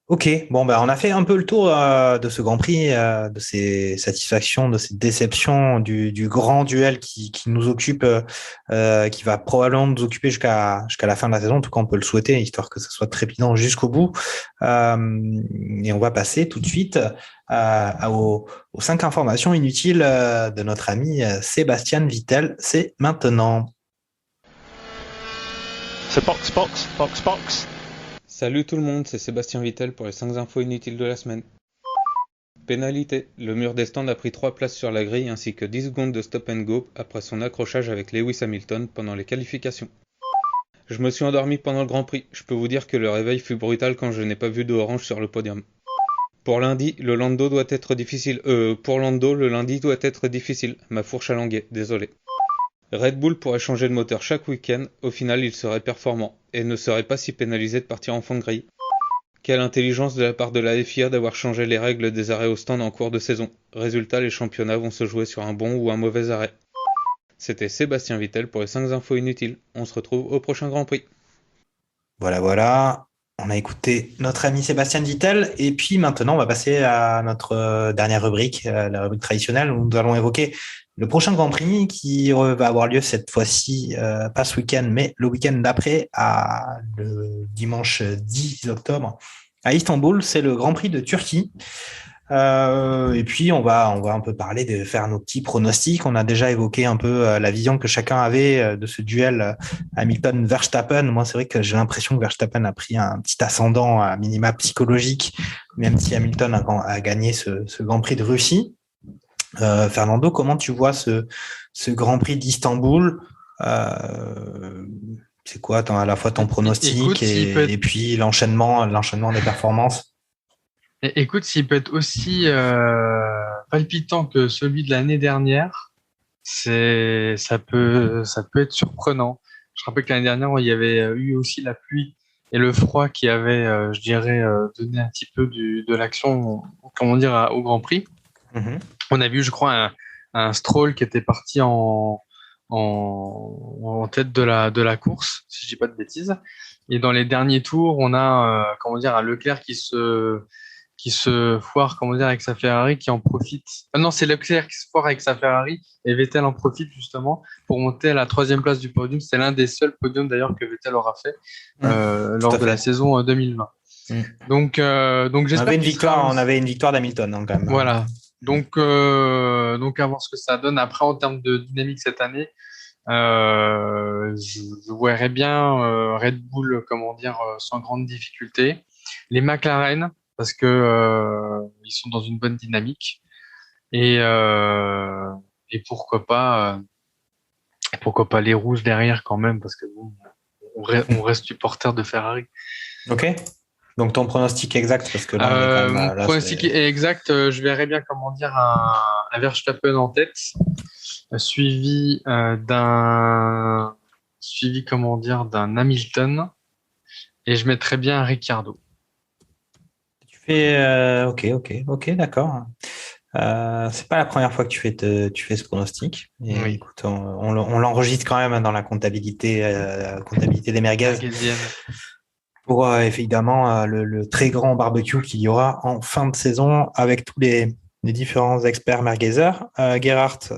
Ok, bon, on a fait un peu le tour de ce Grand Prix, de ces satisfactions, de ces déceptions, du grand duel qui nous occupe, qui va probablement nous occuper jusqu'à la fin de la saison. En tout cas, on peut le souhaiter, histoire que ça soit trépidant jusqu'au bout. Et on va passer tout de suite aux 5 informations inutiles de notre ami Sébastien Vettel. C'est maintenant. C'est box. Salut tout le monde, c'est Sébastien Vettel pour les 5 infos inutiles de la semaine. Pénalité, le mur des stands a pris 3 places sur la grille ainsi que 10 secondes de stop and go après son accrochage avec Lewis Hamilton pendant les qualifications. Je me suis endormi pendant le Grand Prix, je peux vous dire que le réveil fut brutal quand je n'ai pas vu de orange sur le podium. Pour Lando, le lundi doit être difficile, ma fourche a langué, désolé. Red Bull pourrait changer de moteur chaque week-end, au final il serait performant, et ne serait pas si pénalisé de partir en fond de grille. Quelle intelligence de la part de la FIA d'avoir changé les règles des arrêts au stand en cours de saison. Résultat, les championnats vont se jouer sur un bon ou un mauvais arrêt. C'était Sébastien Vettel pour les 5 infos inutiles. On se retrouve au prochain Grand Prix. Voilà. On a écouté notre ami Sébastien Vettel et puis maintenant on va passer à notre dernière rubrique, la rubrique traditionnelle où nous allons évoquer le prochain Grand Prix qui va avoir lieu cette fois-ci pas ce week-end mais le week-end d'après le dimanche 10 octobre à Istanbul. C'est le Grand Prix de Turquie. Et puis on va un peu faire nos petits pronostics. On a déjà évoqué un peu la vision que chacun avait de ce duel Hamilton-Verstappen. Moi, c'est vrai que j'ai l'impression que Verstappen a pris un petit ascendant à minima psychologique, même si Hamilton a gagné ce Grand Prix de Russie. Fernando, comment tu vois ce Grand Prix d'Istanbul? C'est quoi à la fois ton pronostic et puis l'enchaînement des performances? Écoute, s'il peut être aussi palpitant que celui de l'année dernière, ça peut être surprenant. Je rappelle que l'année dernière, il y avait eu aussi la pluie et le froid qui avait, donné un petit peu de l'action, au Grand Prix. Mm-hmm. On a vu, je crois, un Stroll qui était parti en tête de la course, si je dis pas de bêtises. Et dans les derniers tours, on a, un Leclerc qui se foire, avec sa Ferrari, qui en profite. Non, c'est Leclerc qui se foire avec sa Ferrari et Vettel en profite justement pour monter à la 3e place du podium. C'est l'un des seuls podiums d'ailleurs que Vettel aura fait lors de la saison 2020. Donc j'espère on avait une victoire d'Hamilton quand même. Voilà. Donc à voir ce que ça donne. Après, en termes de dynamique cette année, je verrais bien Red Bull, sans grande difficulté. Les McLaren, parce que ils sont dans une bonne dynamique et pourquoi pas les rouges derrière quand même, parce que on reste supporter de Ferrari. Ok. Donc ton pronostic exact, parce que là, on est quand même, Mon là, pronostic est exact. Je verrais bien, comment dire, un Verstappen en tête, suivi comment dire, d'un Hamilton, et je mettrais bien un Ricciardo. tu fais, ok, d'accord. C'est pas la première fois que tu fais ce pronostic. Et Oui. écoute, on l'enregistre quand même dans la comptabilité des merguez Marquezienne. pour évidemment le très grand barbecue qu'il y aura en fin de saison avec tous les différents experts merguezers. Gerhardt,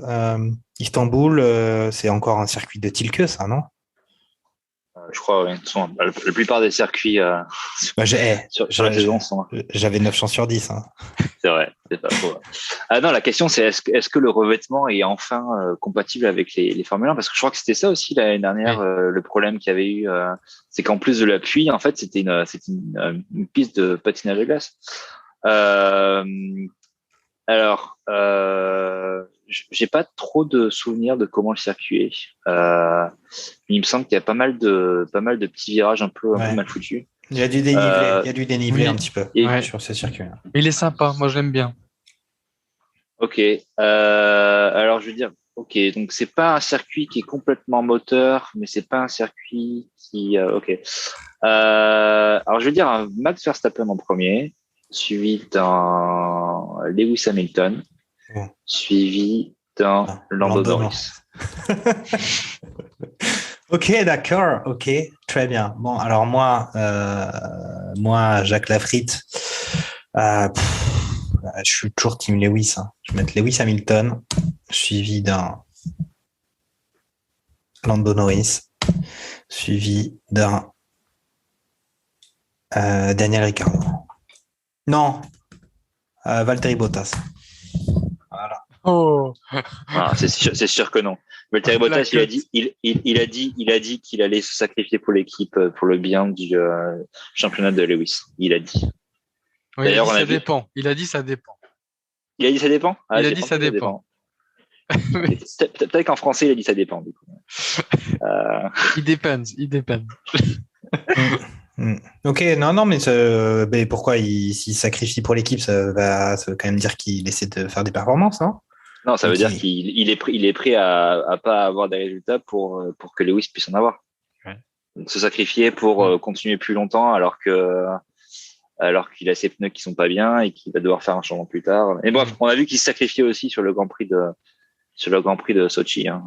Istanbul, c'est encore un circuit de Tilke, ça, non? Je crois, oui. La plupart des circuits Bah, sur la saison sont. J'avais 9 chances sur 10. Hein. C'est vrai, c'est pas faux. Ah non, la question c'est est-ce que le revêtement est enfin compatible avec les Formule 1? Parce que je crois que c'était ça aussi l'année dernière, le problème qu'il y avait eu, c'est qu'en plus de la pluie, en fait, c'était une piste de patinage à glace. Alors, j'ai pas trop de souvenirs de comment le circuit est. Il me semble qu'il y a pas mal de petits virages un peu mal foutus. Il y a du dénivelé, oui. un petit peu sur ce circuit. Il est sympa, moi je l'aime bien. Ok. Alors je veux dire, ok, donc c'est pas un circuit qui est complètement moteur, mais c'est pas un circuit qui. Ok. Alors je veux dire un Max Verstappen en premier, suivi d'un Lewis Hamilton, suivi d'un Lando Norris. Ok, d'accord. Ok, très bien. Bon, alors moi, Jacques Lafritte, je suis toujours team Lewis. Hein. Je vais mettre Lewis Hamilton, suivi d'un Lando Norris, suivi d'un Daniel Ricciardo. Non, Valtteri Bottas. Voilà. Oh. Ah, c'est sûr que non. Valtteri Bottas, il a dit qu'il allait se sacrifier pour l'équipe, pour le bien du championnat de Lewis. Il a dit. Oui, d'ailleurs, ça dépend. Il a dit ça dépend. Il a dit ça dépend. Il a dit ça dépend. Peut-être qu'en français, il a dit ça dépend. Du coup. Il dépend. Ok, non, mais pourquoi s'il sacrifie pour l'équipe, ça veut quand même dire qu'il essaie de faire des performances, non? Non, ça veut dire qu'il est prêt à pas avoir des résultats pour que Lewis puisse en avoir. Ouais. Donc, se sacrifier pour continuer plus longtemps alors qu'il a ses pneus qui sont pas bien et qu'il va devoir faire un changement plus tard. Et bref, on a vu qu'il se sacrifiait aussi sur le Grand Prix de Sochi, hein,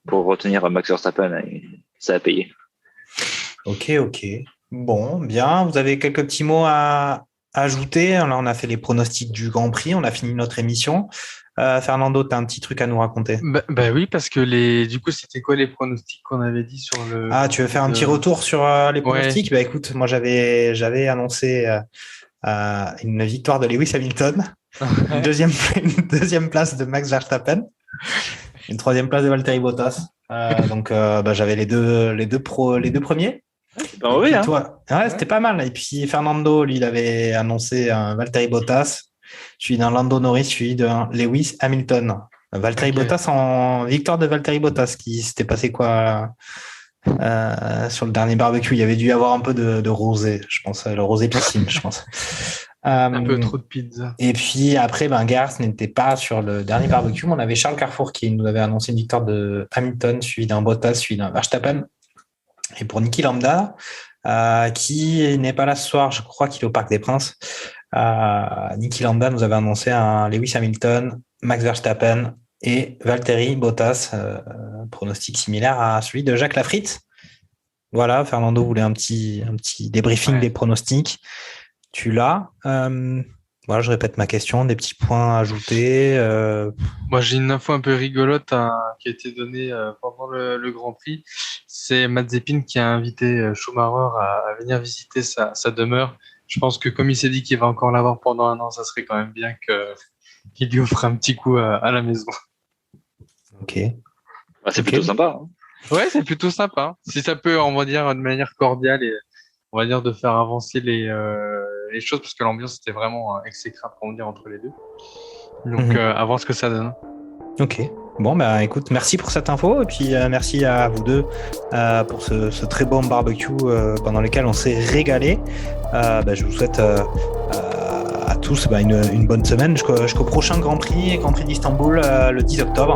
pour retenir Max Verstappen, et ça a payé. Ok. Bon, bien. Vous avez quelques petits mots à ajouter? Là, on a fait les pronostics du Grand Prix, on a fini notre émission. Fernando, tu as un petit truc à nous raconter? Bah oui, parce que du coup, c'était quoi les pronostics qu'on avait dit sur le... Ah, tu veux faire un petit retour sur les pronostics? Bah écoute, moi j'avais annoncé une victoire de Lewis Hamilton, une deuxième place de Max Verstappen, une troisième place de Valtteri Bottas. Donc j'avais les deux premiers. C'est pas mauvais, hein? C'était pas mal. Et puis Fernando, lui, il avait annoncé un Valtteri Bottas, suivi d'un Lando Norris, suivi d'un Lewis Hamilton. Valtteri Bottas en victoire de Valtteri Bottas, qui s'était passé quoi sur le dernier barbecue? Il y avait dû y avoir un peu de rosé, je pense, le rosé piscine, je pense. Un peu trop de pizza. Et puis après, Gerhardt n'était pas sur le dernier barbecue, mais on avait Charles Carrefour qui nous avait annoncé une victoire de Hamilton, suivi d'un Bottas, suivi d'un Verstappen. Et pour Niki Lambda, qui n'est pas là ce soir, je crois qu'il est au Parc des Princes, Niki Lambda nous avait annoncé un Lewis Hamilton, Max Verstappen et Valtteri Bottas, pronostic similaire à celui de Jacques Lafritte. Voilà, Fernando voulait un petit débriefing des pronostics. Tu l'as. Voilà, je répète ma question, des petits points à ajouter. Moi, j'ai une info un peu rigolote qui a été donnée pendant le Grand Prix. C'est Mazepin qui a invité Schumacher à venir visiter sa demeure. Je pense que comme il s'est dit qu'il va encore l'avoir pendant un an, ça serait quand même bien qu'il lui offre un petit coup à la maison. Ok. C'est plutôt sympa. Hein. Ouais, c'est plutôt sympa. Si ça peut, on va dire, de manière cordiale et on va dire de faire avancer les choses, parce que l'ambiance était vraiment exécrable, on va dire, entre les deux. Donc, à voir ce que ça donne. Ok. Bon, bah écoute, merci pour cette info et puis merci à vous deux pour ce très bon barbecue pendant lequel on s'est régalé. Je vous souhaite à tous une bonne semaine jusqu'au prochain Grand Prix d'Istanbul le 10 octobre.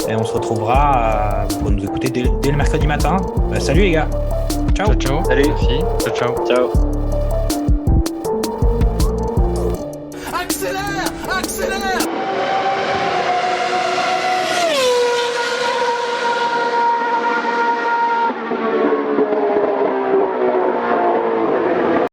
Et on se retrouvera pour nous écouter dès le mercredi matin. Salut les gars. Ciao. Ciao. Salut. Merci. Ciao. Ciao. Accélère, accélère.